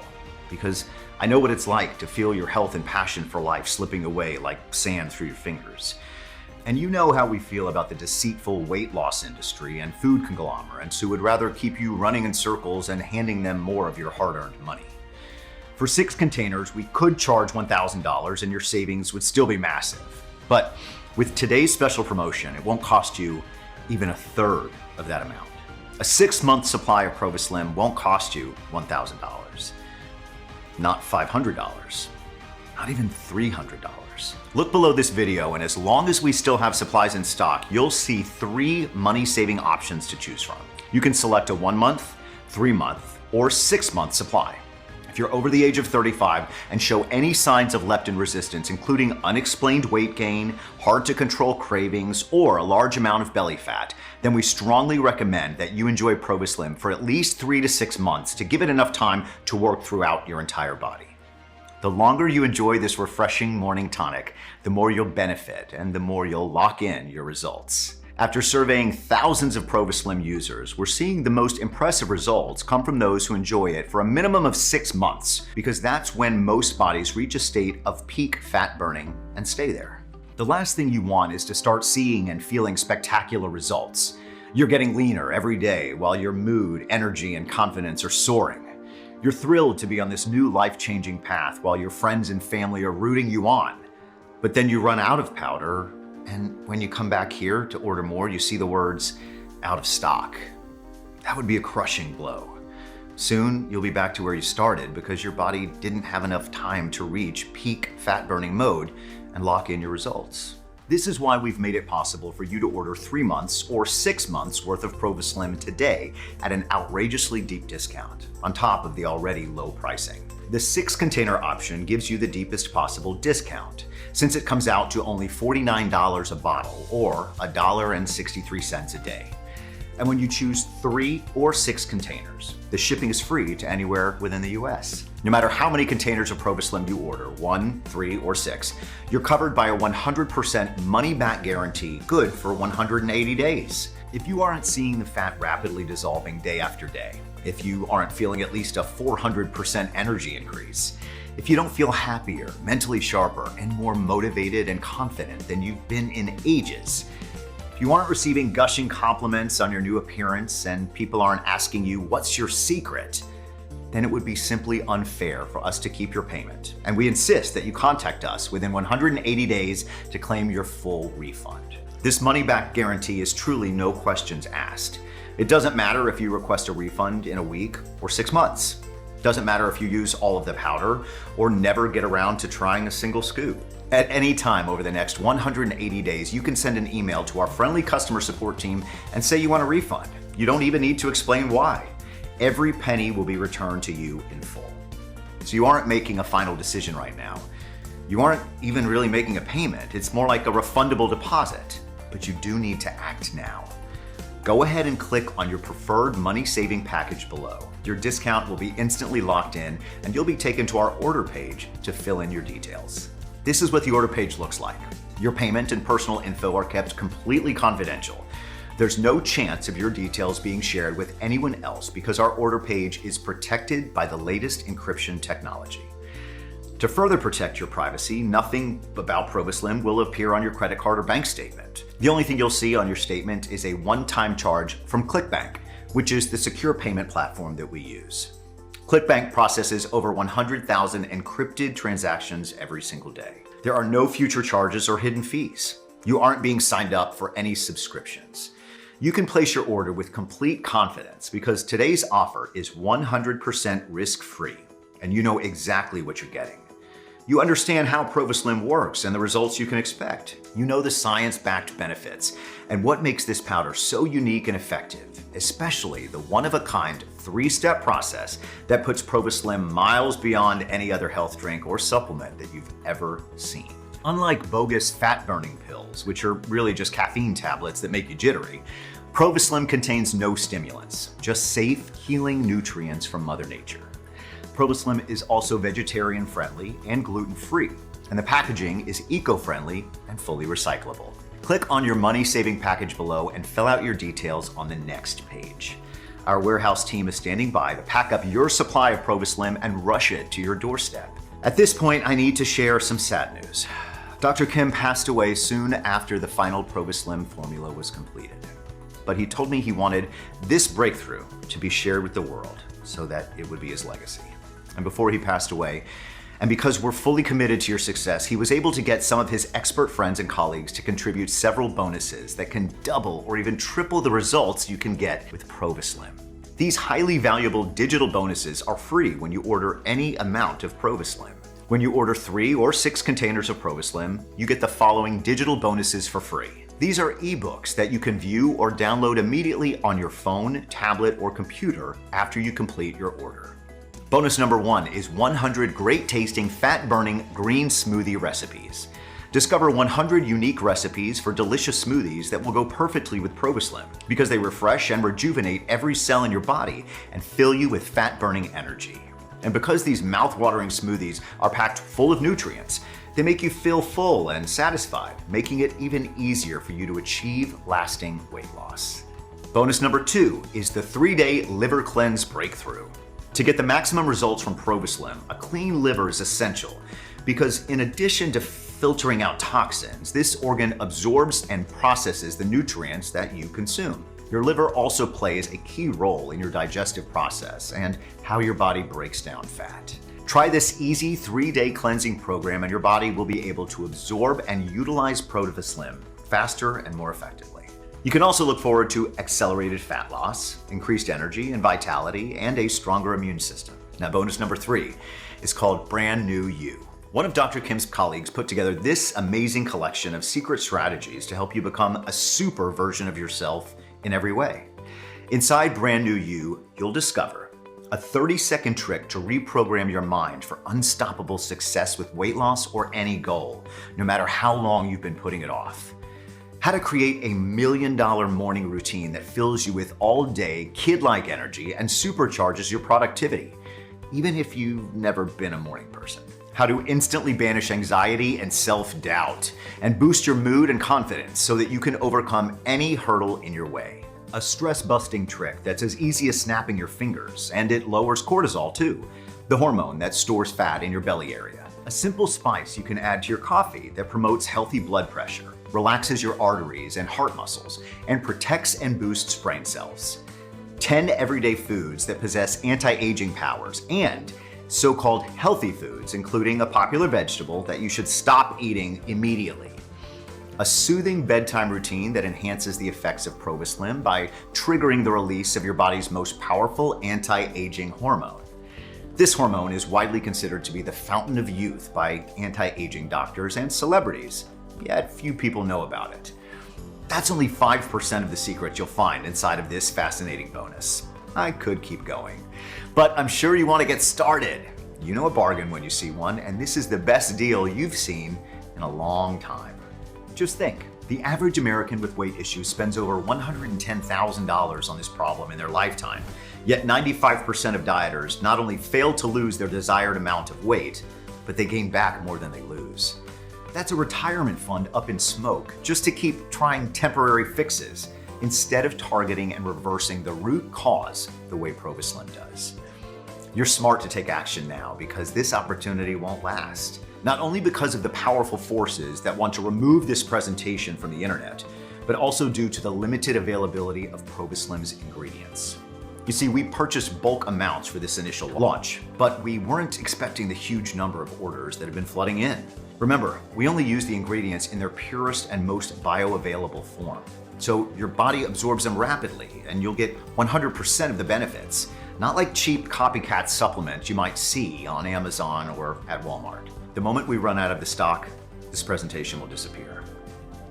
Because I know what it's like to feel your health and passion for life slipping away like sand through your fingers. And you know how we feel about the deceitful weight loss industry and food conglomerates who would rather keep you running in circles and handing them more of your hard-earned money. For 6 containers, we could charge $1,000 and your savings would still be massive. But with today's special promotion, it won't cost you even a third of that amount. A 6-month supply of Prova Slim won't cost you $1,000. Not $500, not even $300. Look below this video, and as long as we still have supplies in stock, you'll see 3 money-saving options to choose from. You can select a 1-month, 3-month, or 6-month supply. If you're over the age of 35 and show any signs of leptin resistance, including unexplained weight gain, hard-to-control cravings, or a large amount of belly fat, then we strongly recommend that you enjoy Prova Slim for at least 3 to 6 months to give it enough time to work throughout your entire body. The longer you enjoy this refreshing morning tonic, the more you'll benefit and the more you'll lock in your results. After surveying thousands of Prova Slim users, we're seeing the most impressive results come from those who enjoy it for a minimum of 6 months, because that's when most bodies reach a state of peak fat burning and stay there. The last thing you want is to start seeing and feeling spectacular results. You're getting leaner every day while your mood, energy, and confidence are soaring. You're thrilled to be on this new life-changing path while your friends and family are rooting you on. But then you run out of powder, and when you come back here to order more, you see the words, "out of stock." That would be a crushing blow. Soon, you'll be back to where you started because your body didn't have enough time to reach peak fat-burning mode and lock in your results. This is why we've made it possible for you to order 3 months or 6 months worth of Prova Slim today at an outrageously deep discount, on top of the already low pricing. The 6-container option gives you the deepest possible discount, since it comes out to only $49 a bottle, or $1.63 a day. And when you choose 3 or 6 containers, the shipping is free to anywhere within the US. No matter how many containers of Prova Slim you order, 1, 3, or 6, you're covered by a 100% money-back guarantee, good for 180 days. If you aren't seeing the fat rapidly dissolving day after day, if you aren't feeling at least a 400% energy increase, if you don't feel happier, mentally sharper, and more motivated and confident than you've been in ages, if you aren't receiving gushing compliments on your new appearance and people aren't asking you, what's your secret? Then it would be simply unfair for us to keep your payment. And we insist that you contact us within 180 days to claim your full refund. This money-back guarantee is truly no questions asked. It doesn't matter if you request a refund in a week or 6 months. It doesn't matter if you use all of the powder or never get around to trying a single scoop. At any time over the next 180 days, you can send an email to our friendly customer support team and say you want a refund. You don't even need to explain why. Every penny will be returned to you in full. So you aren't making a final decision right now. You aren't even really making a payment. It's more like a refundable deposit, but you do need to act now. Go ahead and click on your preferred money-saving package below. Your discount will be instantly locked in, and you'll be taken to our order page to fill in your details. This is what the order page looks like. Your payment and personal info are kept completely confidential. There's no chance of your details being shared with anyone else because our order page is protected by the latest encryption technology. To further protect your privacy, nothing about Prova Slim will appear on your credit card or bank statement. The only thing you'll see on your statement is a one-time charge from ClickBank, which is the secure payment platform that we use. ClickBank processes over 100,000 encrypted transactions every single day. There are no future charges or hidden fees. You aren't being signed up for any subscriptions. You can place your order with complete confidence because today's offer is 100% risk-free, and you know exactly what you're getting. You understand how Prova Slim works and the results you can expect. You know the science-backed benefits and what makes this powder so unique and effective, especially the one-of-a-kind 3-step process that puts Prova Slim miles beyond any other health drink or supplement that you've ever seen. Unlike bogus fat-burning pills, which are really just caffeine tablets that make you jittery, Prova Slim contains no stimulants, just safe, healing nutrients from Mother Nature. Prova Slim is also vegetarian-friendly and gluten-free, and the packaging is eco-friendly and fully recyclable. Click on your money-saving package below and fill out your details on the next page. Our warehouse team is standing by to pack up your supply of Prova Slim and rush it to your doorstep. At this point, I need to share some sad news. Dr. Kim passed away soon after the final Prova Slim formula was completed. But he told me he wanted this breakthrough to be shared with the world so that it would be his legacy. And before he passed away, and because we're fully committed to your success, he was able to get some of his expert friends and colleagues to contribute several bonuses that can double or even triple the results you can get with Prova Slim. These highly valuable digital bonuses are free when you order any amount of Prova Slim. When you order 3 or 6 containers of Prova Slim, you get the following digital bonuses for free. These are ebooks that you can view or download immediately on your phone, tablet, or computer after you complete your order. Bonus number 1 is 100 great-tasting, fat-burning green smoothie recipes. Discover 100 unique recipes for delicious smoothies that will go perfectly with Prova Slim because they refresh and rejuvenate every cell in your body and fill you with fat-burning energy. And because these mouth-watering smoothies are packed full of nutrients, they make you feel full and satisfied, making it even easier for you to achieve lasting weight loss. Bonus number 2 is the 3-day liver cleanse breakthrough. To get the maximum results from Prova Slim, a clean liver is essential because in addition to filtering out toxins, this organ absorbs and processes the nutrients that you consume. Your liver also plays a key role in your digestive process and how your body breaks down fat. Try this easy 3-day cleansing program and your body will be able to absorb and utilize Prova Slim faster and more effectively. You can also look forward to accelerated fat loss, increased energy and vitality, and a stronger immune system. Now, bonus number 3 is called Brand New You. One of Dr. Kim's colleagues put together this amazing collection of secret strategies to help you become a super version of yourself in every way. Inside Brand New You, you'll discover A 30-second trick to reprogram your mind for unstoppable success with weight loss or any goal, no matter how long you've been putting it off. How to create a $1 million morning routine that fills you with all-day, kid-like energy and supercharges your productivity, even if you've never been a morning person. How to instantly banish anxiety and self-doubt, and boost your mood and confidence so that you can overcome any hurdle in your way. A stress-busting trick that's as easy as snapping your fingers, and it lowers cortisol too, the hormone that stores fat in your belly area. A simple spice you can add to your coffee that promotes healthy blood pressure, relaxes your arteries and heart muscles, and protects and boosts brain cells. 10 everyday foods that possess anti-aging powers, and so-called healthy foods, including a popular vegetable that you should stop eating immediately. A soothing bedtime routine that enhances the effects of Prova Slim by triggering the release of your body's most powerful anti-aging hormone. This hormone is widely considered to be the fountain of youth by anti-aging doctors and celebrities, yet few people know about it. That's only 5% of the secrets you'll find inside of this fascinating bonus. I could keep going, but I'm sure you want to get started. You know a bargain when you see one, and this is the best deal you've seen in a long time. Just think, the average American with weight issues spends over $110,000 on this problem in their lifetime, yet 95% of dieters not only fail to lose their desired amount of weight, but they gain back more than they lose. That's a retirement fund up in smoke just to keep trying temporary fixes, instead of targeting and reversing the root cause the way Prova Slim does. You're smart to take action now because this opportunity won't last. Not only because of the powerful forces that want to remove this presentation from the internet, but also due to the limited availability of Prova Slim's ingredients. You see, we purchased bulk amounts for this initial launch, but we weren't expecting the huge number of orders that have been flooding in. Remember, we only use the ingredients in their purest and most bioavailable form. So your body absorbs them rapidly and you'll get 100% of the benefits, not like cheap copycat supplements you might see on Amazon or at Walmart. The moment we run out of the stock, this presentation will disappear.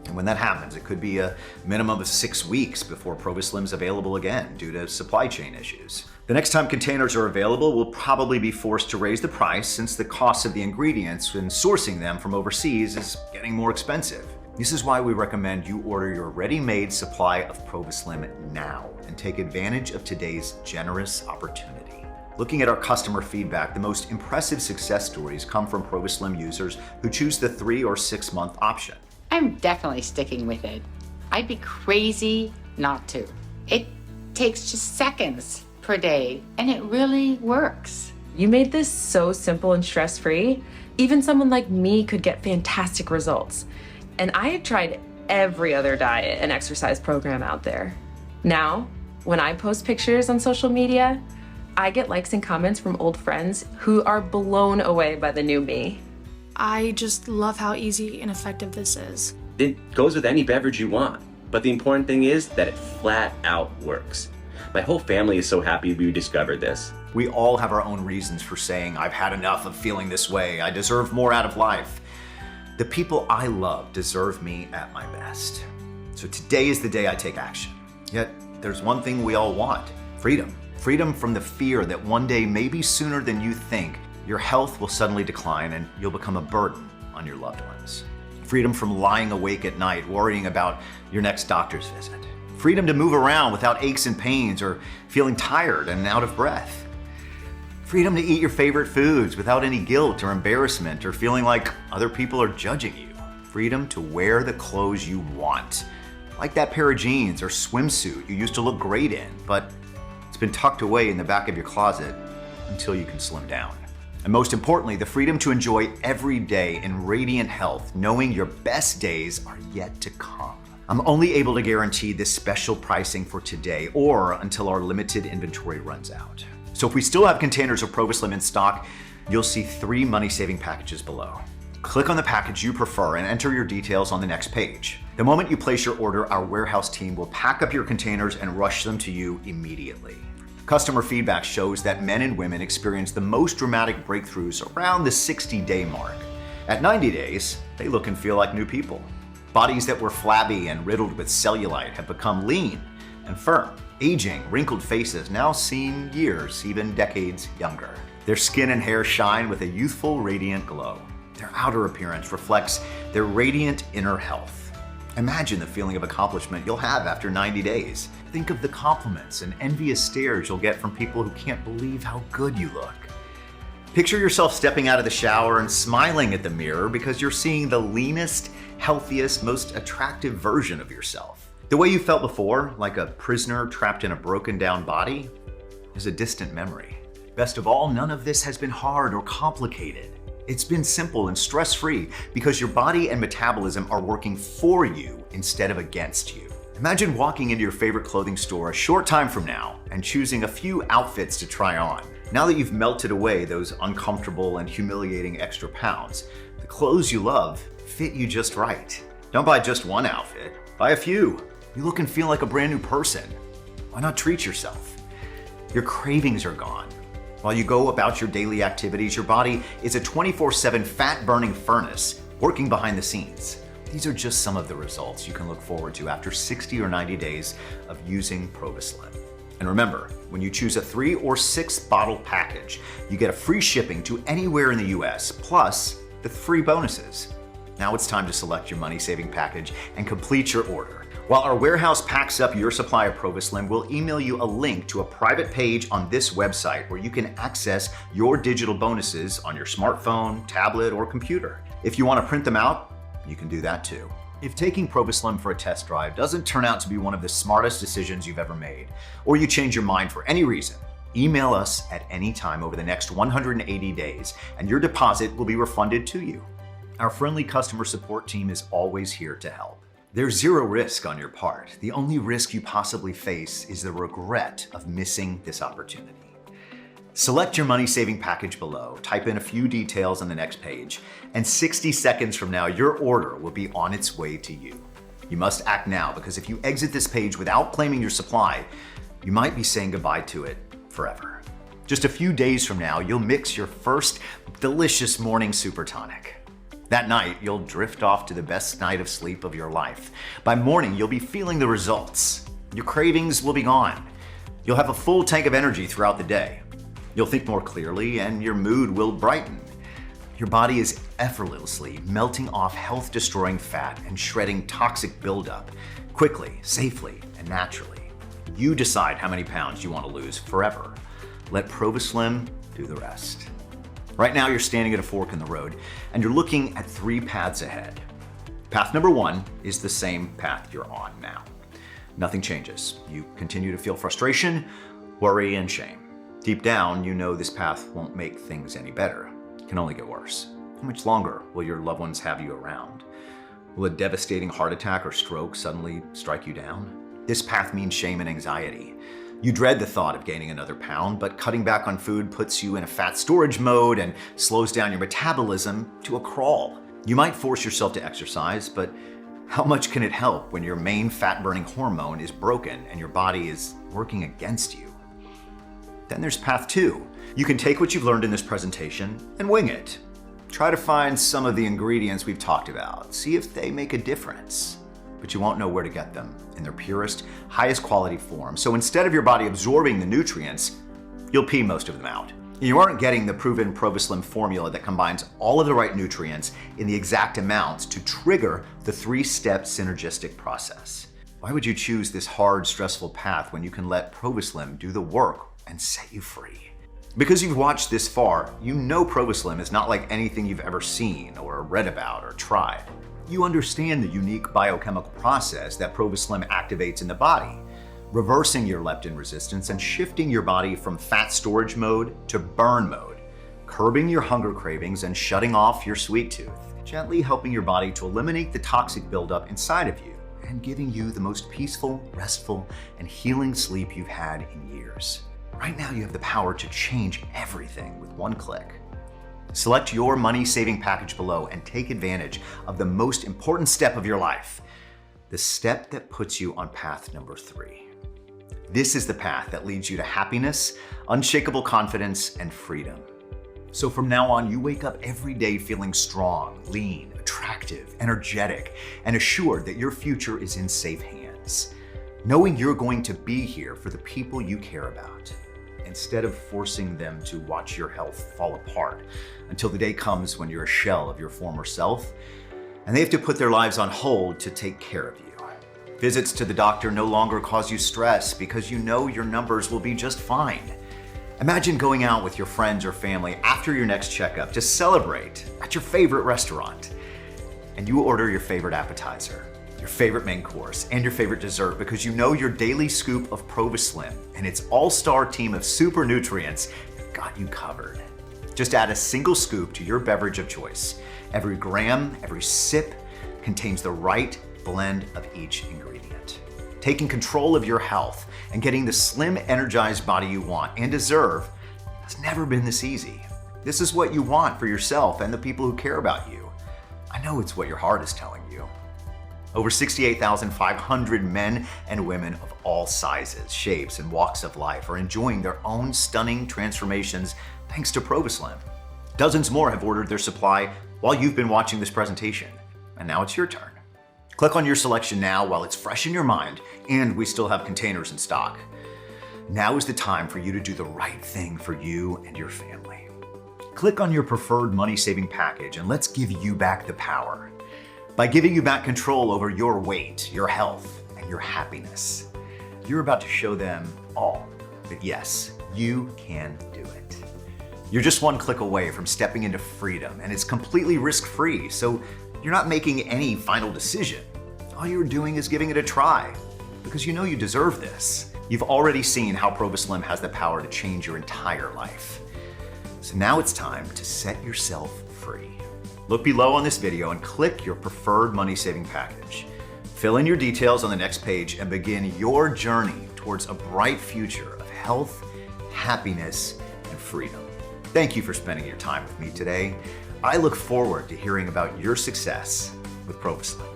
And when that happens, it could be a minimum of 6 weeks before Prova Slim's available again due to supply chain issues. The next time containers are available, we'll probably be forced to raise the price since the cost of the ingredients when sourcing them from overseas is getting more expensive. This is why we recommend you order your ready-made supply of Prova Slim now and take advantage of today's generous opportunity. Looking at our customer feedback, the most impressive success stories come from Prova Slim users who choose the 3 or 6 month option. I'm definitely sticking with it. I'd be crazy not to. It takes just seconds per day, and it really works. You made this so simple and stress-free. Even someone like me could get fantastic results. And I had tried every other diet and exercise program out there. Now, when I post pictures on social media, I get likes and comments from old friends who are blown away by the new me. I just love how easy and effective this is. It goes with any beverage you want, but the important thing is that it flat out works. My whole family is so happy we discovered this. We all have our own reasons for saying, I've had enough of feeling this way, I deserve more out of life. The people I love deserve me at my best. So today is the day I take action. Yet there's one thing we all want: freedom. Freedom from the fear that one day, maybe sooner than you think, your health will suddenly decline and you'll become a burden on your loved ones. Freedom from lying awake at night worrying about your next doctor's visit. Freedom to move around without aches and pains or feeling tired and out of breath. Freedom to eat your favorite foods without any guilt or embarrassment or feeling like other people are judging you. Freedom to wear the clothes you want, like that pair of jeans or swimsuit you used to look great in, but it's been tucked away in the back of your closet until you can slim down. And most importantly, the freedom to enjoy every day in radiant health, knowing your best days are yet to come. I'm only able to guarantee this special pricing for today or until our limited inventory runs out. So if we still have containers of Prova Slim in stock, you'll see 3 money-saving packages below. Click on the package you prefer and enter your details on the next page. The moment you place your order, our warehouse team will pack up your containers and rush them to you immediately. Customer feedback shows that men and women experience the most dramatic breakthroughs around the 60-day mark. At 90 days, they look and feel like new people. Bodies that were flabby and riddled with cellulite have become lean, and firm. Aging, wrinkled faces now seem years, even decades younger. Their skin and hair shine with a youthful, radiant glow. Their outer appearance reflects their radiant inner health. Imagine the feeling of accomplishment you'll have after 90 days. Think of the compliments and envious stares you'll get from people who can't believe how good you look. Picture yourself stepping out of the shower and smiling at the mirror because you're seeing the leanest, healthiest, most attractive version of yourself. The way you felt before, like a prisoner trapped in a broken down body, is a distant memory. Best of all, none of this has been hard or complicated. It's been simple and stress-free because your body and metabolism are working for you instead of against you. Imagine walking into your favorite clothing store a short time from now and choosing a few outfits to try on. Now that you've melted away those uncomfortable and humiliating extra pounds, the clothes you love fit you just right. Don't buy just one outfit, buy a few. You look and feel like a brand new person. Why not treat yourself? Your cravings are gone. While you go about your daily activities, your body is a 24/7 fat-burning furnace working behind the scenes. These are just some of the results you can look forward to after 60 or 90 days of using Prova Slim. And remember, when you choose a 3 or 6 bottle package, you get a free shipping to anywhere in the US, plus the free bonuses. Now it's time to select your money-saving package and complete your order. While our warehouse packs up your supply of Prova Slim, we'll email you a link to a private page on this website where you can access your digital bonuses on your smartphone, tablet, or computer. If you want to print them out, you can do that too. If taking Prova Slim for a test drive doesn't turn out to be one of the smartest decisions you've ever made, or you change your mind for any reason, email us at any time over the next 180 days and your deposit will be refunded to you. Our friendly customer support team is always here to help. There's zero risk on your part. The only risk you possibly face is the regret of missing this opportunity. Select your money-saving package below, type in a few details on the next page, and 60 seconds from now, your order will be on its way to you. You must act now because if you exit this page without claiming your supply, you might be saying goodbye to it forever. Just a few days from now, you'll mix your first delicious morning super tonic. That night, you'll drift off to the best night of sleep of your life. By morning, you'll be feeling the results. Your cravings will be gone. You'll have a full tank of energy throughout the day. You'll think more clearly and your mood will brighten. Your body is effortlessly melting off health-destroying fat and shredding toxic buildup quickly, safely, and naturally. You decide how many pounds you want to lose forever. Let Prova Slim do the rest. Right now, you're standing at a fork in the road, and you're looking at 3 paths ahead. Path number 1 is the same path you're on now. Nothing changes. You continue to feel frustration, worry, and shame. Deep down, you know this path won't make things any better. It can only get worse. How much longer will your loved ones have you around? Will a devastating heart attack or stroke suddenly strike you down? This path means shame and anxiety. You dread the thought of gaining another pound, but cutting back on food puts you in a fat storage mode and slows down your metabolism to a crawl. You might force yourself to exercise, but how much can it help when your main fat-burning hormone is broken and your body is working against you? Then there's path 2. You can take what you've learned in this presentation and wing it. Try to find some of the ingredients we've talked about. See if they make a difference. But you won't know where to get them in their purest, highest quality form. So instead of your body absorbing the nutrients, you'll pee most of them out. You aren't getting the proven Prova Slim formula that combines all of the right nutrients in the exact amounts to trigger the 3-step synergistic process. Why would you choose this hard, stressful path when you can let Prova Slim do the work and set you free? Because you've watched this far, you know Prova Slim is not like anything you've ever seen or read about or tried. You understand the unique biochemical process that Prova Slim activates in the body, reversing your leptin resistance and shifting your body from fat storage mode to burn mode, curbing your hunger cravings and shutting off your sweet tooth, gently helping your body to eliminate the toxic buildup inside of you and giving you the most peaceful, restful, and healing sleep you've had in years. Right now, you have the power to change everything with one click. Select your money-saving package below and take advantage of the most important step of your life, the step that puts you on path number 3. This is the path that leads you to happiness, unshakable confidence, and freedom. So from now on, you wake up every day feeling strong, lean, attractive, energetic, and assured that your future is in safe hands. knowing you're going to be here for the people you care about, instead of forcing them to watch your health fall apart until the day comes when you're a shell of your former self, and they have to put their lives on hold to take care of you. Visits to the doctor no longer cause you stress because you know your numbers will be just fine. Imagine going out with your friends or family after your next checkup to celebrate at your favorite restaurant. And you order your favorite appetizer, your favorite main course, and your favorite dessert because you know your daily scoop of Prova Slim and its all-star team of super nutrients got you covered. Just add a single scoop to your beverage of choice. Every gram, every sip contains the right blend of each ingredient. Taking control of your health and getting the slim, energized body you want and deserve has never been this easy. This is what you want for yourself and the people who care about you. I know it's what your heart is telling you. Over 68,500 men and women of all sizes, shapes, and walks of life are enjoying their own stunning transformations thanks to Prova Slim. Dozens more have ordered their supply while you've been watching this presentation, and now it's your turn. Click on your selection now while it's fresh in your mind, and we still have containers in stock. Now is the time for you to do the right thing for you and your family. Click on your preferred money-saving package and let's give you back the power. By giving you back control over your weight, your health, and your happiness, you're about to show them all that yes, you can do it. You're just one click away from stepping into freedom, and it's completely risk-free, so you're not making any final decision. All you're doing is giving it a try, because you know you deserve this. You've already seen how Prova Slim has the power to change your entire life. So now it's time to set yourself free. Look below on this video and click your preferred money-saving package. Fill in your details on the next page and begin your journey towards a bright future of health, happiness, and freedom. Thank you for spending your time with me today. I look forward to hearing about your success with Prova Slim.